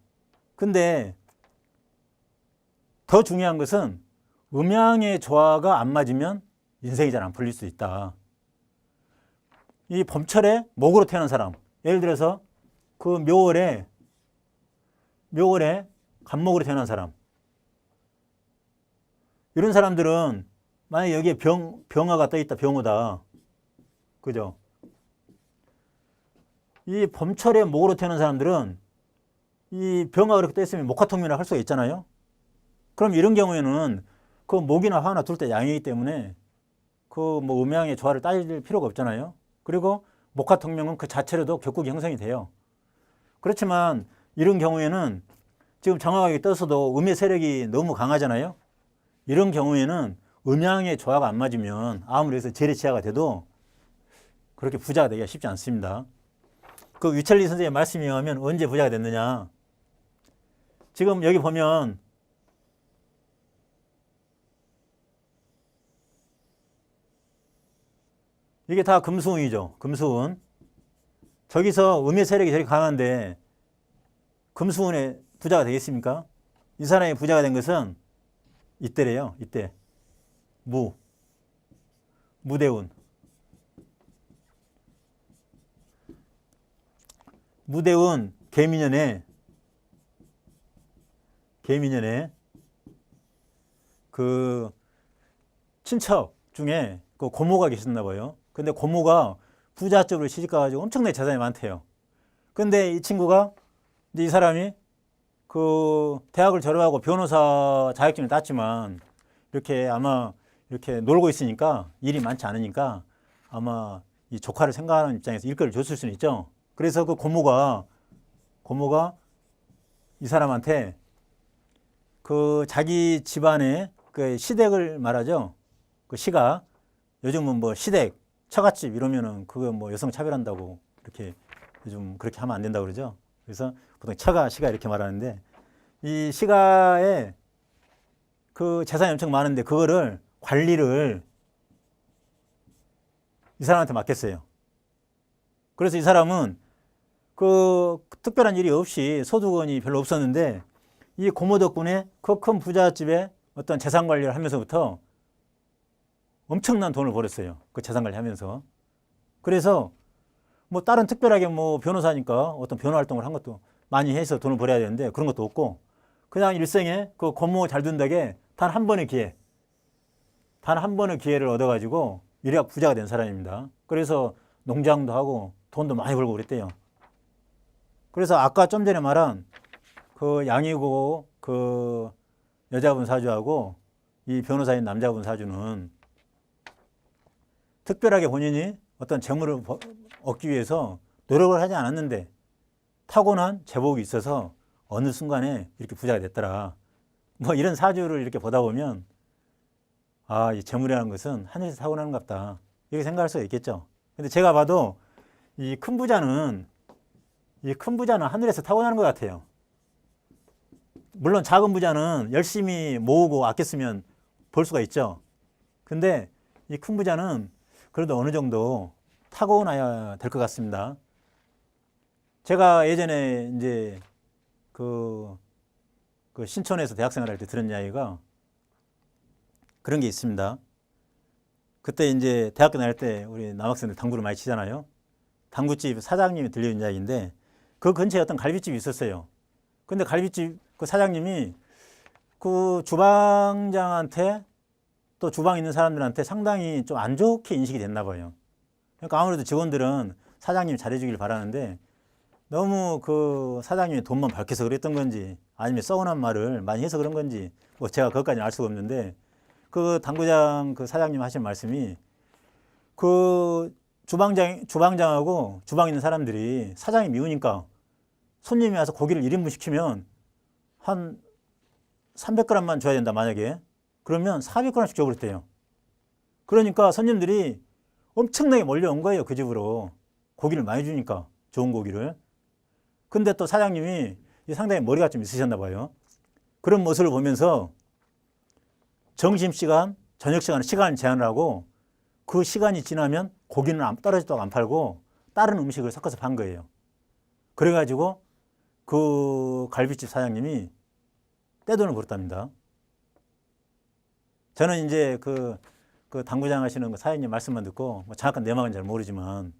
Speaker 1: 근데 더 중요한 것은 음양의 조화가 안 맞으면 인생이 잘 안 풀릴 수 있다. 이 봄철에 목으로 태어난 사람, 예를 들어서 그 묘월에 간목으로 태어난 사람, 이런 사람들은 만약에 여기에 병화가 떠 있다, 병호다. 그죠? 이 봄철에 목으로 태어난 사람들은 이 병화가 그렇게 떠 있으면 목화통면을 할 수가 있잖아요. 그럼 이런 경우에는 그 목이나 화나 둘 때 양이기 때문에 그 뭐 음양의 조화를 따질 필요가 없잖아요. 그리고 목화통명은 그 자체로도 격국이 형성이 돼요. 그렇지만 이런 경우에는 지금 정화가 떠서도 음의 세력이 너무 강하잖아요. 이런 경우에는 음양의 조화가 안 맞으면 아무리 해서 재래치하가 돼도 그렇게 부자가 되기가 쉽지 않습니다. 그 유철리 선생님의 말씀에 의하면 언제 부자가 됐느냐. 지금 여기 보면 이게 다 금수운이죠. 금수운. 저기서 음의 세력이 되게 강한데 금수운에 부자가 되겠습니까? 이 사람이 부자가 된 것은 이때래요. 이때. 무대운. 무대운 개미년에 그 친척 중에 그 고모가 계셨나 봐요. 근데 고모가 부잣집으로 시집가가지고 엄청나게 재산이 많대요. 근데 이 친구가, 이제 이 사람이 그 대학을 졸업하고 변호사 자격증을 땄지만 이렇게 아마 이렇게 놀고 있으니까 일이 많지 않으니까 아마 이 조카를 생각하는 입장에서 일거리를 줬을 수는 있죠. 그래서 그 고모가 이 사람한테 그 자기 집안의 그 시댁을 말하죠. 그 시가 요즘은 뭐 시댁, 처갓집 이러면은 그거 뭐 여성 차별한다고 이렇게 요즘 그렇게 하면 안 된다고 그러죠. 그래서 보통 처가, 시가 이렇게 말하는데 이 시가에 그 재산이 엄청 많은데 그거를 관리를 이 사람한테 맡겼어요. 그래서 이 사람은 그 특별한 일이 없이 소득원이 별로 없었는데 이 고모 덕분에 그 큰 부잣집에 어떤 재산 관리를 하면서부터 엄청난 돈을 벌었어요. 그 재산 관리 하면서. 그래서 뭐 다른 특별하게 뭐 변호사니까 어떤 변호 활동을 한 것도 많이 해서 돈을 벌어야 되는데 그런 것도 없고 그냥 일생에 그 고모 잘 둔 덕에 단 한 번의 기회를 얻어가지고 이래야 부자가 된 사람입니다. 그래서 농장도 하고 돈도 많이 벌고 그랬대요. 그래서 아까 좀 전에 말한 그 양이고 그 여자분 사주하고 이 변호사인 남자분 사주는 특별하게 본인이 어떤 재물을 얻기 위해서 노력을 하지 않았는데 타고난 제복이 있어서 어느 순간에 이렇게 부자가 됐더라. 뭐 이런 사주를 이렇게 보다 보면 아, 이 재물이라는 것은 하늘에서 타고나는 것 같다. 이렇게 생각할 수가 있겠죠. 근데 제가 봐도 이 큰 부자는 하늘에서 타고나는 것 같아요. 물론 작은 부자는 열심히 모으고 아껴 쓰면 벌 수가 있죠. 근데 이 큰 부자는 그래도 어느 정도 타고나야 될 것 같습니다. 제가 예전에 이제 그 신촌에서 대학생활 할 때 들은 이야기가 그런 게 있습니다. 그때 이제 대학교 다닐 때 우리 남학생들 당구를 많이 치잖아요. 당구집 사장님이 들려준 이야기인데 그 근처에 어떤 갈비집이 있었어요. 근데 갈비집 그 사장님이 그 주방장한테 또 주방에 있는 사람들한테 상당히 좀 안 좋게 인식이 됐나 봐요. 그러니까 아무래도 직원들은 사장님이 잘해주길 바라는데 너무 그 사장님이 돈만 밝혀서 그랬던 건지 아니면 서운한 말을 많이 해서 그런 건지 뭐 제가 그것까지는 알 수가 없는데 그 당구장 그 사장님 하신 말씀이 그 주방장하고 주방에 있는 사람들이 사장이 미우니까 손님이 와서 고기를 1인분 시키면 한 300g만 줘야 된다 만약에 그러면 400g씩 줘버렸대요. 그러니까 손님들이 엄청나게 몰려온 거예요. 그 집으로 고기를 많이 주니까 좋은 고기를. 근데 또 사장님이 상당히 머리가 좀 있으셨나 봐요. 그런 모습을 보면서 점심시간, 저녁시간에 시간을 제한을 하고 그 시간이 지나면 고기는 떨어졌다고 안 팔고 다른 음식을 섞어서 판 거예요. 그래가지고 그 갈비집 사장님이 떼돈을 벌었답니다. 저는 이제 그 당구장 하시는 그 사장님 말씀만 듣고 뭐 정확한 내막은 잘 모르지만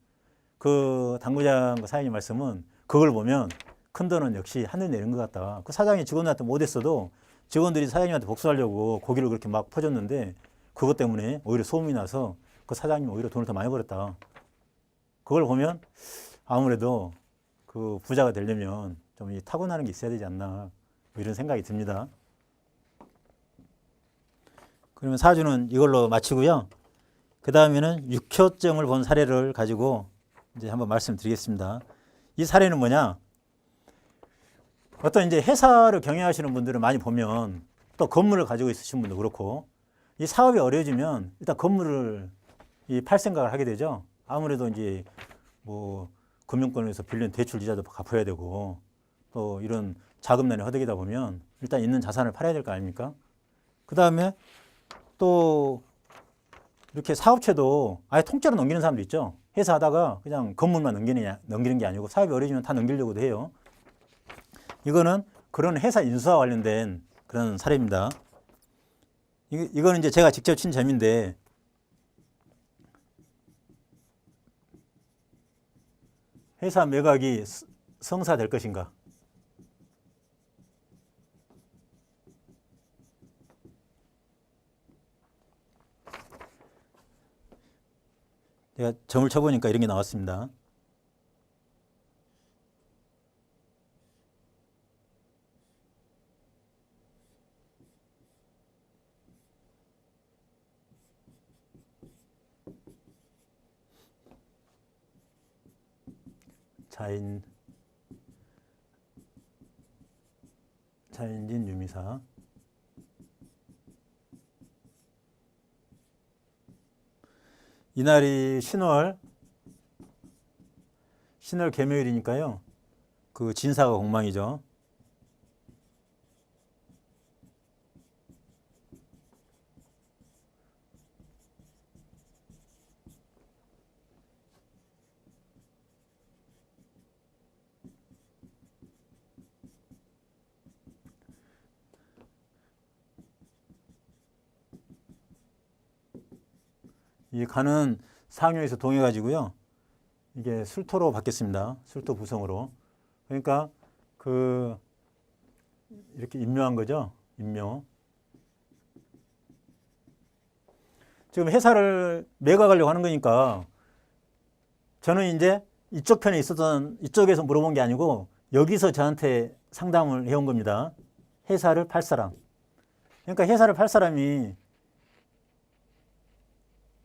Speaker 1: 그 당구장 그 사장님 말씀은 그걸 보면 큰 돈은 역시 하늘 내린 것 같다. 그 사장이 직원들한테 못했어도 직원들이 사장님한테 복수하려고 고기를 그렇게 막 퍼줬는데 그것 때문에 오히려 소문이 나서 그 사장님 오히려 돈을 더 많이 벌었다. 그걸 보면 아무래도 그 부자가 되려면 좀 이 타고나는 게 있어야 되지 않나 뭐 이런 생각이 듭니다. 그러면 사주는 이걸로 마치고요. 그 다음에는 육효점을 본 사례를 가지고 이제 한번 말씀드리겠습니다. 이 사례는 뭐냐? 어떤 이제 회사를 경영하시는 분들을 많이 보면 또 건물을 가지고 있으신 분도 그렇고 이 사업이 어려워지면 일단 건물을 팔 생각을 하게 되죠. 아무래도 이제 뭐 금융권에서 빌린 대출 이자도 갚아야 되고 또 이런 자금난이 허덕이다 보면 일단 있는 자산을 팔아야 될 거 아닙니까? 그 다음에 또 이렇게 사업체도 아예 통째로 넘기는 사람도 있죠. 회사 하다가 그냥 건물만 넘기는 게 아니고 사업이 어려지면 다 넘기려고도 해요. 이거는 그런 회사 인수와 관련된 그런 사례입니다. 이거는 이제 제가 직접 친 점인데 회사 매각이 성사될 것인가? 제가 점을 쳐보니까 이런 게 나왔습니다. 자인진 유미사. 이날이 신월 개묘일이니까요. 그 진사가 공망이죠. 이 간은 상요에서 동해가지고요. 이게 술토로 바뀌었습니다. 술토 부성으로. 그러니까 그 이렇게 임묘한 거죠. 임묘. 지금 회사를 매각하려고 하는 거니까 저는 이제 이쪽 편에 있었던 이쪽에서 물어본 게 아니고 여기서 저한테 상담을 해온 겁니다. 회사를 팔 사람. 그러니까 회사를 팔 사람이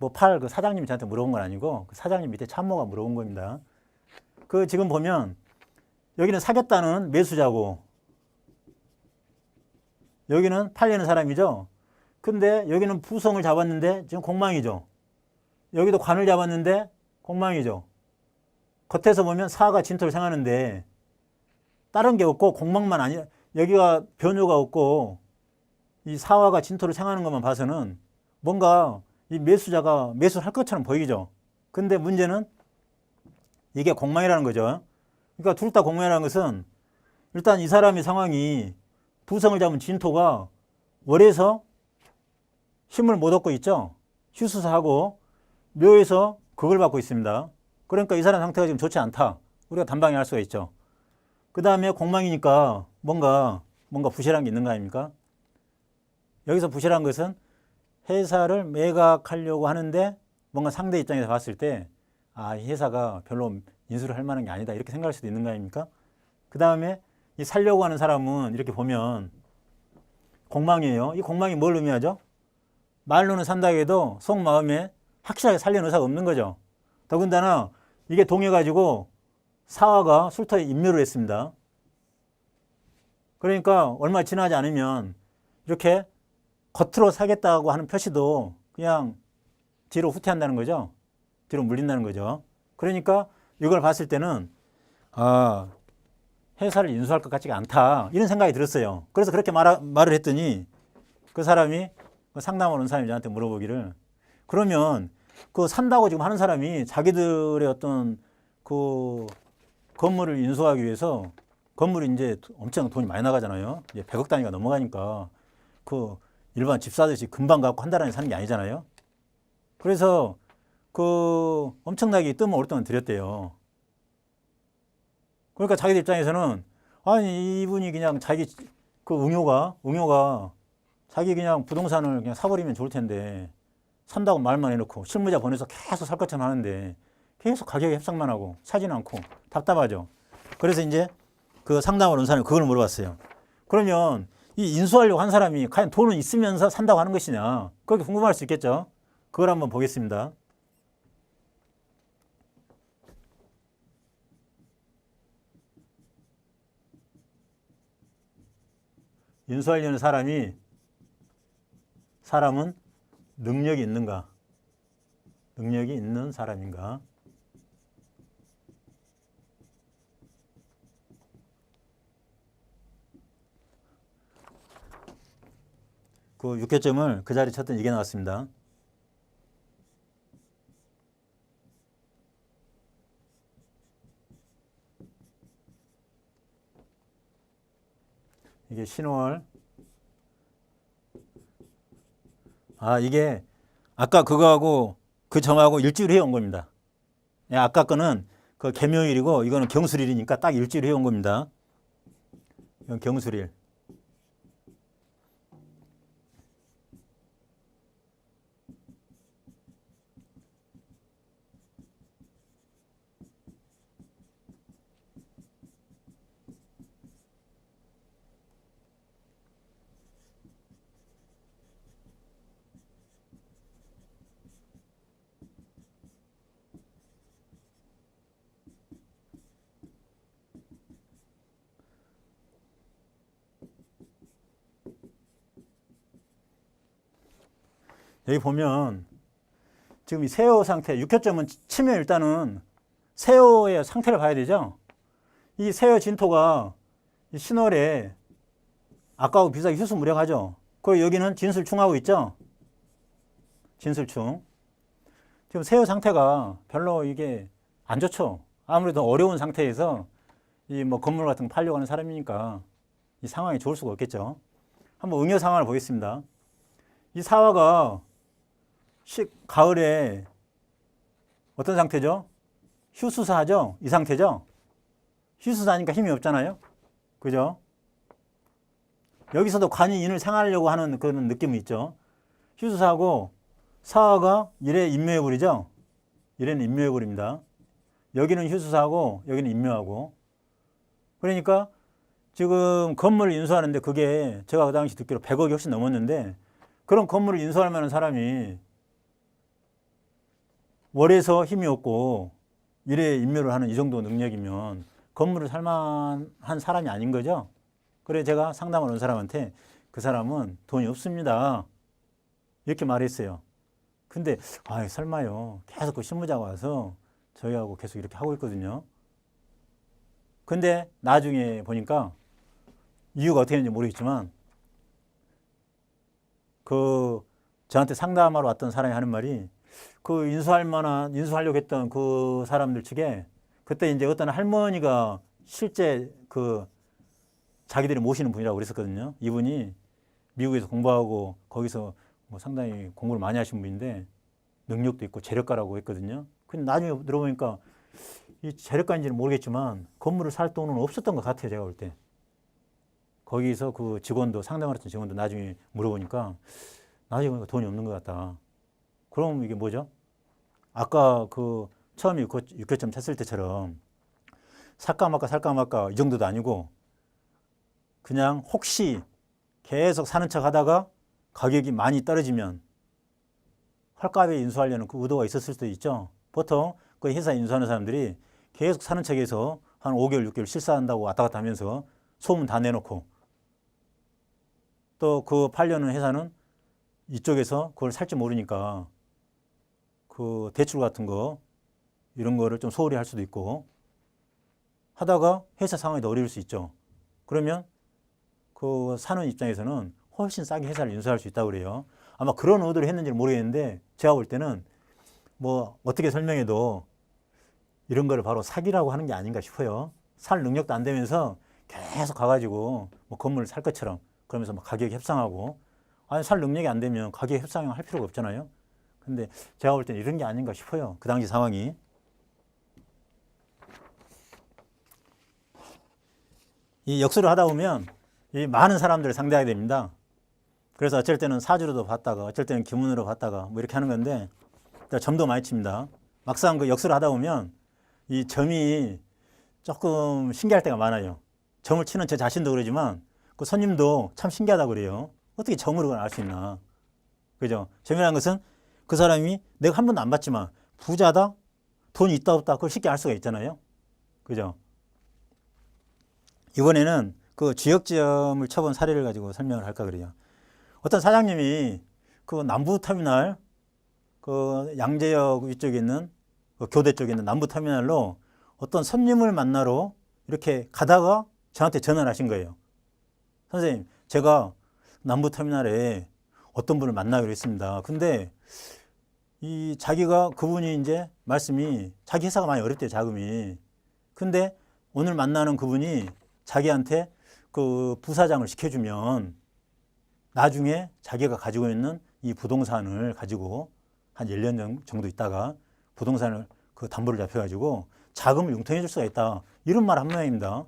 Speaker 1: 그 사장님이 저한테 물어본 건 아니고 그 사장님 밑에 참모가 물어본 겁니다. 그 지금 보면 여기는 사겠다는 매수자고 여기는 팔리는 사람이죠. 근데 여기는 부성을 잡았는데 지금 공망이죠. 여기도 관을 잡았는데 공망이죠. 겉에서 보면 사가 진토를 생하는데 다른 게 없고 공망만 아니, 여기가 변효가 없고 이 사화가 진토를 생하는 것만 봐서는 뭔가 이 매수자가 매수를 할 것처럼 보이죠. 근데 문제는 이게 공망이라는 거죠. 그러니까 둘 다 공망이라는 것은 일단 이 사람의 상황이 부성을 잡은 진토가 월에서 힘을 못 얻고 있죠. 휴수사하고 묘에서 극을 받고 있습니다. 그러니까 이 사람 상태가 지금 좋지 않다. 우리가 단방에 할 수가 있죠. 그 다음에 공망이니까 뭔가 부실한 게 있는 거 아닙니까? 여기서 부실한 것은 회사를 매각하려고 하는데 뭔가 상대 입장에서 봤을 때 아, 이 회사가 별로 인수를 할 만한 게 아니다. 이렇게 생각할 수도 있는 거 아닙니까? 그 다음에 이 살려고 하는 사람은 이렇게 보면 공망이에요. 이 공망이 뭘 의미하죠? 말로는 산다 해도 속마음에 확실하게 살려는 의사가 없는 거죠. 더군다나 이게 동해가지고 사화가 술터에 인묘를 했습니다. 그러니까 얼마 지나지 않으면 이렇게 겉으로 사겠다고 하는 표시도 그냥 뒤로 후퇴한다는 거죠. 뒤로 물린다는 거죠. 그러니까 이걸 봤을 때는 아, 회사를 인수할 것 같지가 않다. 이런 생각이 들었어요. 그래서 그렇게 말을 했더니 그 사람이 상담을 온 사람이 저한테 물어보기를 그러면 그 산다고 지금 하는 사람이 자기들의 어떤 그 건물을 인수하기 위해서 건물이 이제 엄청 돈이 많이 나가잖아요. 이제 100억 단위가 넘어가니까 그 일반 집 사듯이 금방 갖고 한 달 안에 사는 게 아니잖아요. 그래서 그 엄청나게 뜨면 오랫동안 들였대요. 그러니까 자기들 입장에서는 아니 이분이 그냥 자기 그 응요가 자기 그냥 부동산을 그냥 사버리면 좋을 텐데 산다고 말만 해놓고 실무자 보내서 계속 살 것처럼 하는데 계속 가격에 협상만 하고 사지는 않고 답답하죠. 그래서 이제 그 상담을 온 사람이 그걸 물어봤어요. 그러면 이 인수하려고 한 사람이 과연 돈은 있으면서 산다고 하는 것이냐 그렇게 궁금할 수 있겠죠. 그걸 한번 보겠습니다. 인수하려는 사람은 능력이 있는가? 능력이 있는 사람인가? 그 6개점을 그 자리에 쳤더니 이게 나왔습니다. 이게 신월. 아, 이게 아까 그거하고 그 점하고 일주일 후에 온 겁니다. 아까 거는 그 개묘일이고 이거는 경술일이니까 딱 일주일 후에 온 겁니다. 이건 경술일. 여기 보면 지금 이 세호 상태, 6호점은 치면 일단은 세호의 상태를 봐야 되죠. 이 세호 진토가 이 신월에 아까하고 비슷하게 휴수무력하죠. 그리고 여기는 진술충하고 있죠. 진술충. 지금 세호 상태가 별로 이게 안 좋죠. 아무래도 어려운 상태에서 이 뭐 건물 같은 거 팔려고 하는 사람이니까 이 상황이 좋을 수가 없겠죠. 한번 응요 상황을 보겠습니다. 이 사화가 가을에 어떤 상태죠? 휴수사죠? 이 상태죠? 휴수사니까 힘이 없잖아요? 그죠? 여기서도 관이 인을 생하려고 하는 그런 느낌이 있죠. 휴수사하고 사화가 일에 인묘해버리죠? 일에는 인묘해버립니다. 여기는 휴수사하고 여기는 인묘하고. 그러니까 지금 건물을 인수하는데 그게 제가 그 당시 듣기로 100억이 훨씬 넘었는데 그런 건물을 인수할 만한 사람이 월에서 힘이 없고 일에 인묘를 하는 이 정도 능력이면 건물을 살만한 사람이 아닌 거죠. 그래서 제가 상담을 온 사람한테 그 사람은 돈이 없습니다. 이렇게 말했어요. 근데 설마요. 계속 그 실무자가 와서 저희하고 계속 이렇게 하고 있거든요. 근데 나중에 보니까 이유가 어떻게 되는지 모르겠지만 그 저한테 상담하러 왔던 사람이 하는 말이 그 인수하려고 했던 그 사람들 측에 그때 이제 어떤 할머니가 실제 그 자기들이 모시는 분이라고 그랬었거든요. 이분이 미국에서 공부하고 거기서 뭐 상당히 공부를 많이 하신 분인데 능력도 있고 재력가라고 했거든요. 근데 나중에 들어보니까 이 재력가인지는 모르겠지만 건물을 살 돈은 없었던 것 같아요. 제가 볼 때. 거기서 그 직원도 상담을 했던 직원도 나중에 물어보니까 나중에 보니까 돈이 없는 것 같다. 그럼 이게 뭐죠? 아까 그 처음에 6교점 쳤을 때처럼 살까 말까 이 정도도 아니고 그냥 혹시 계속 사는 척 하다가 가격이 많이 떨어지면 헐값에 인수하려는 그 의도가 있었을 수도 있죠. 보통 그 회사 인수하는 사람들이 계속 사는 척해서 한 5개월, 6개월 실사한다고 왔다 갔다 하면서 소문 다 내놓고 또 그 팔려는 회사는 이쪽에서 그걸 살지 모르니까 그 대출 같은 거 이런 거를 좀 소홀히 할 수도 있고 하다가 회사 상황이 더 어려울 수 있죠. 그러면 그 사는 입장에서는 훨씬 싸게 회사를 인수할 수 있다고 그래요. 아마 그런 의도를 했는지는 모르겠는데 제가 볼 때는 뭐 어떻게 설명해도 이런 거를 바로 사기라고 하는 게 아닌가 싶어요. 살 능력도 안 되면서 계속 가가지고 뭐 건물을 살 것처럼 그러면서 막 가격 협상하고 아니 살 능력이 안 되면 가격 협상할 필요가 없잖아요. 근데 제가 볼 때는 이런 게 아닌가 싶어요. 그 당시 상황이. 이 역수를 하다 보면 이 많은 사람들을 상대하게 됩니다. 그래서 어쩔 때는 사주로도 봤다가 어쩔 때는 기문으로 봤다가 뭐 이렇게 하는 건데 점도 많이 칩니다. 막상 그 역수를 하다 보면 이 점이 조금 신기할 때가 많아요. 점을 치는 제 자신도 그러지만 그 손님도 참 신기하다고 그래요. 어떻게 점으로 알 수 있나. 그죠? 점이라는 것은 그 사람이 내가 한 번도 안 봤지만 부자다? 돈이 있다 없다? 그걸 쉽게 알 수가 있잖아요. 그죠? 이번에는 그 주역점을 쳐본 사례를 가지고 설명을 할까 그래요. 어떤 사장님이 그 남부터미널 그 양재역 위쪽에 있는 그 교대 쪽에 있는 남부터미널로 어떤 손님을 만나러 이렇게 가다가 저한테 전화를 하신 거예요. 선생님, 제가 남부터미널에 어떤 분을 만나기로 했습니다. 근데 이 자기가 그분이 이제 말씀이 자기 회사가 많이 어렵대요, 자금이. 근데 오늘 만나는 그분이 자기한테 그 부사장을 시켜주면 나중에 자기가 가지고 있는 이 부동산을 가지고 한 1년 정도 있다가 부동산을 그 담보를 잡혀가지고 자금을 융통해 줄 수가 있다. 이런 말 한 모양입니다.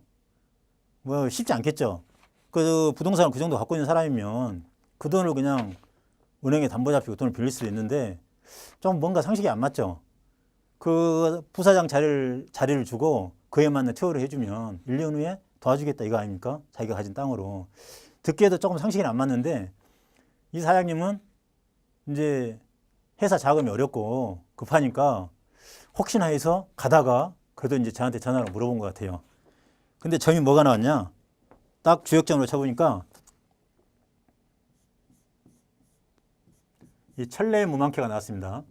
Speaker 1: 뭐 쉽지 않겠죠. 그 부동산을 그 정도 갖고 있는 사람이면 그 돈을 그냥 은행에 담보 잡히고 돈을 빌릴 수도 있는데 좀 뭔가 상식이 안 맞죠. 그 부사장 자리를 주고 그에 맞는 투여를 해주면 1년 후에 도와주겠다 이거 아닙니까? 자기가 가진 땅으로. 듣기에도 조금 상식이 안 맞는데 이 사장님은 이제 회사 자금이 어렵고 급하니까 혹시나 해서 가다가 그래도 이제 저한테 전화로 물어본 것 같아요. 근데 점이 뭐가 나왔냐? 딱 주역점으로 쳐보니까 이 천례 무망캐가 나왔습니다.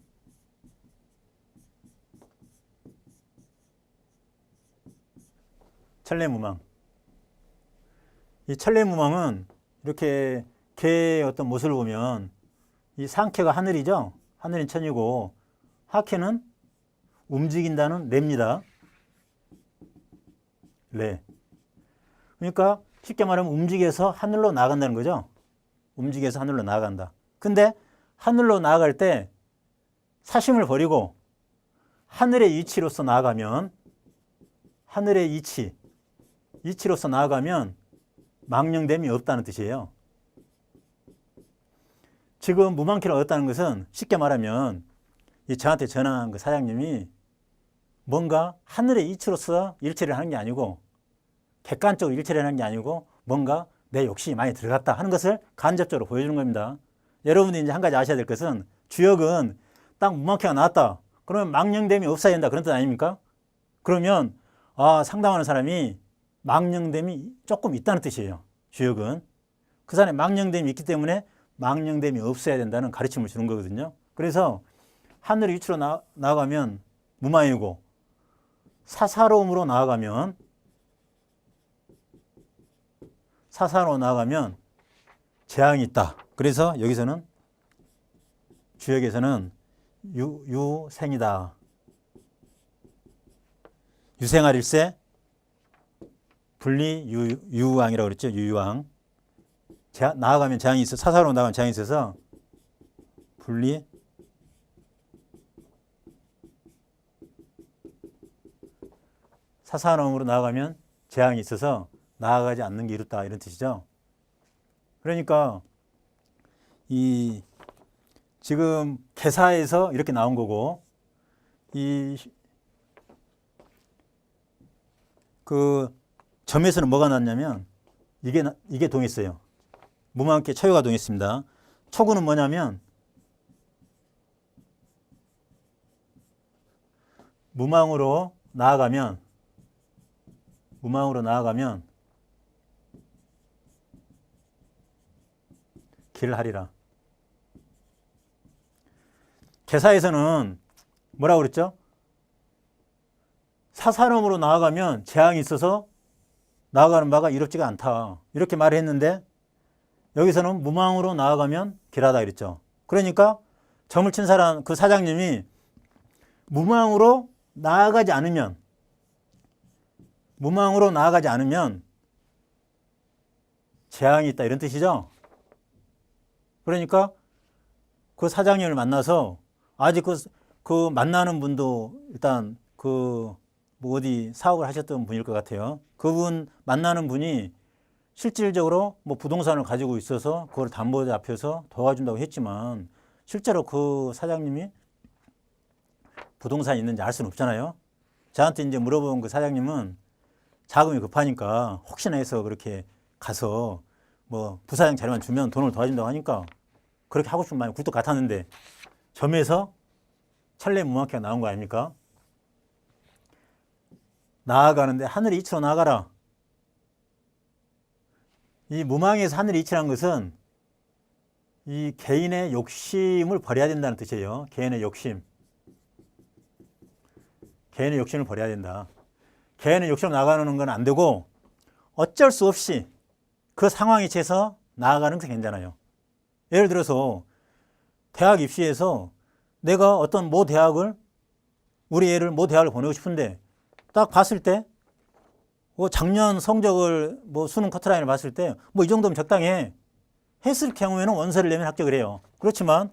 Speaker 1: 천례무망. 이 천례무망은 이렇게 개의 어떤 모습을 보면 이 상캐가 하늘이죠. 하늘인 천이고 하캐는 움직인다는 레입니다. 레. 그러니까 쉽게 말하면 움직여서 하늘로 나아간다는 거죠. 움직여서 하늘로 나아간다. 근데 하늘로 나아갈 때 사심을 버리고 하늘의 이치로서 나아가면 하늘의 이치로서 나아가면 망령됨이 없다는 뜻이에요. 지금 무망키를 얻었다는 것은 쉽게 말하면 이 저한테 전화한 그 사장님이 뭔가 하늘의 이치로서 일체를 하는 게 아니고 객관적으로 일체를 하는 게 아니고 뭔가 내 욕심이 많이 들어갔다 하는 것을 간접적으로 보여주는 겁니다. 여러분들이 이제 한 가지 아셔야 될 것은 주역은 딱 무망키가 나왔다. 그러면 망령됨이 없어야 된다. 그런 뜻 아닙니까? 그러면 상담하는 사람이 망령됨이 조금 있다는 뜻이에요. 주역은. 그 사람의 망령됨이 있기 때문에 망령됨이 없어야 된다는 가르침을 주는 거거든요. 그래서 하늘의 위치로 나아가면 무망이고 사사로움으로 나아가면 재앙이 있다. 그래서 여기서는 주역에서는 유생이다. 유생하릴세 분리 유유왕이라고 그랬죠. 유유왕. 나아가면 재앙이 있어. 사사로 나아가면 재앙이 있어서 분리 사사로움으로 나아가면 재앙이 있어서 나아가지 않는 게 이롭다 이런 뜻이죠. 그러니까 이 지금 개사에서 이렇게 나온 거고 그 점에서는 뭐가 났냐면 이게 동했어요. 무망과 함께 처유가 동했습니다. 초구는 뭐냐면 무망으로 나아가면 길을 하리라. 개사에서는 뭐라고 그랬죠? 사사로움으로 나아가면 재앙이 있어서 나아가는 바가 이롭지가 않다. 이렇게 말을 했는데 여기서는 무망으로 나아가면 길하다 그랬죠. 그러니까 점을 친 사람, 그 사장님이 무망으로 나아가지 않으면 재앙이 있다 이런 뜻이죠. 그러니까 그 사장님을 만나서 아직 그 만나는 분도 일단 뭐 어디 사업을 하셨던 분일 것 같아요. 그분 만나는 분이 실질적으로 뭐 부동산을 가지고 있어서 그걸 담보 잡혀서 도와준다고 했지만 실제로 그 사장님이 부동산이 있는지 알 수는 없잖아요. 저한테 이제 물어본 그 사장님은 자금이 급하니까 혹시나 해서 그렇게 가서 뭐 부사장 자료만 주면 돈을 도와준다고 하니까 그렇게 하고 싶은 마음이 굴뚝 같았는데 점에서 천례 무망케가 나온 거 아닙니까? 나아가는데 하늘의 이치로 나아가라. 이 무망에서 하늘의 이치라는 것은 이 개인의 욕심을 버려야 된다는 뜻이에요. 개인의 욕심을 버려야 된다. 개인의 욕심으로 나가는 건 안 되고 어쩔 수 없이 그 상황에 처해서 나아가는 것은 괜찮아요. 예를 들어서 대학 입시에서 내가 어떤 우리 애를 모 대학을 보내고 싶은데 딱 봤을 때 작년 성적을 수능 커트라인을 봤을 때 이 정도면 적당해 했을 경우에는 원서를 내면 합격을 해요. 그렇지만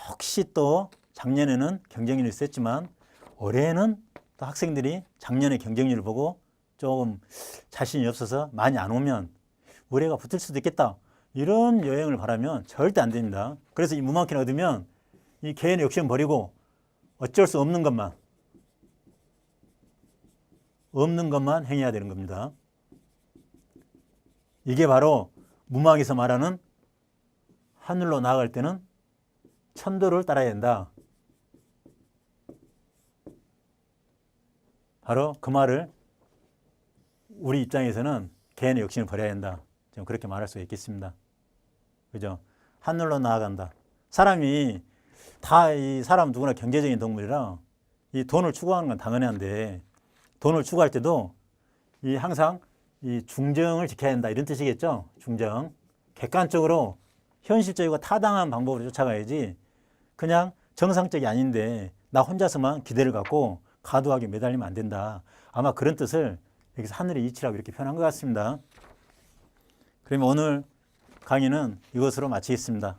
Speaker 1: 혹시 또 작년에는 경쟁률이 셌지만 올해는 또 학생들이 작년의 경쟁률을 보고 조금 자신이 없어서 많이 안 오면 우리 애가 붙을 수도 있겠다. 이런 여행을 바라면 절대 안 됩니다. 그래서 이 무망키를 얻으면 이 개인의 욕심 버리고 어쩔 수 없는 것만 행해야 되는 겁니다. 이게 바로 무망에서 말하는 하늘로 나아갈 때는 천도를 따라야 된다. 바로 그 말을 우리 입장에서는 개인의 욕심을 버려야 된다. 좀 그렇게 말할 수 있겠습니다. 그죠? 하늘로 나아간다. 사람이 이 사람 누구나 경제적인 동물이라 이 돈을 추구하는 건 당연한데 돈을 추구할 때도 항상 이 중정을 지켜야 된다 이런 뜻이겠죠. 중정. 객관적으로 현실적이고 타당한 방법으로 쫓아가야지 그냥 정상적이 아닌데 나 혼자서만 기대를 갖고 과도하게 매달리면 안 된다. 아마 그런 뜻을 여기서 하늘의 이치라고 이렇게 표현한 것 같습니다. 그러면 오늘 강의는 이것으로 마치겠습니다.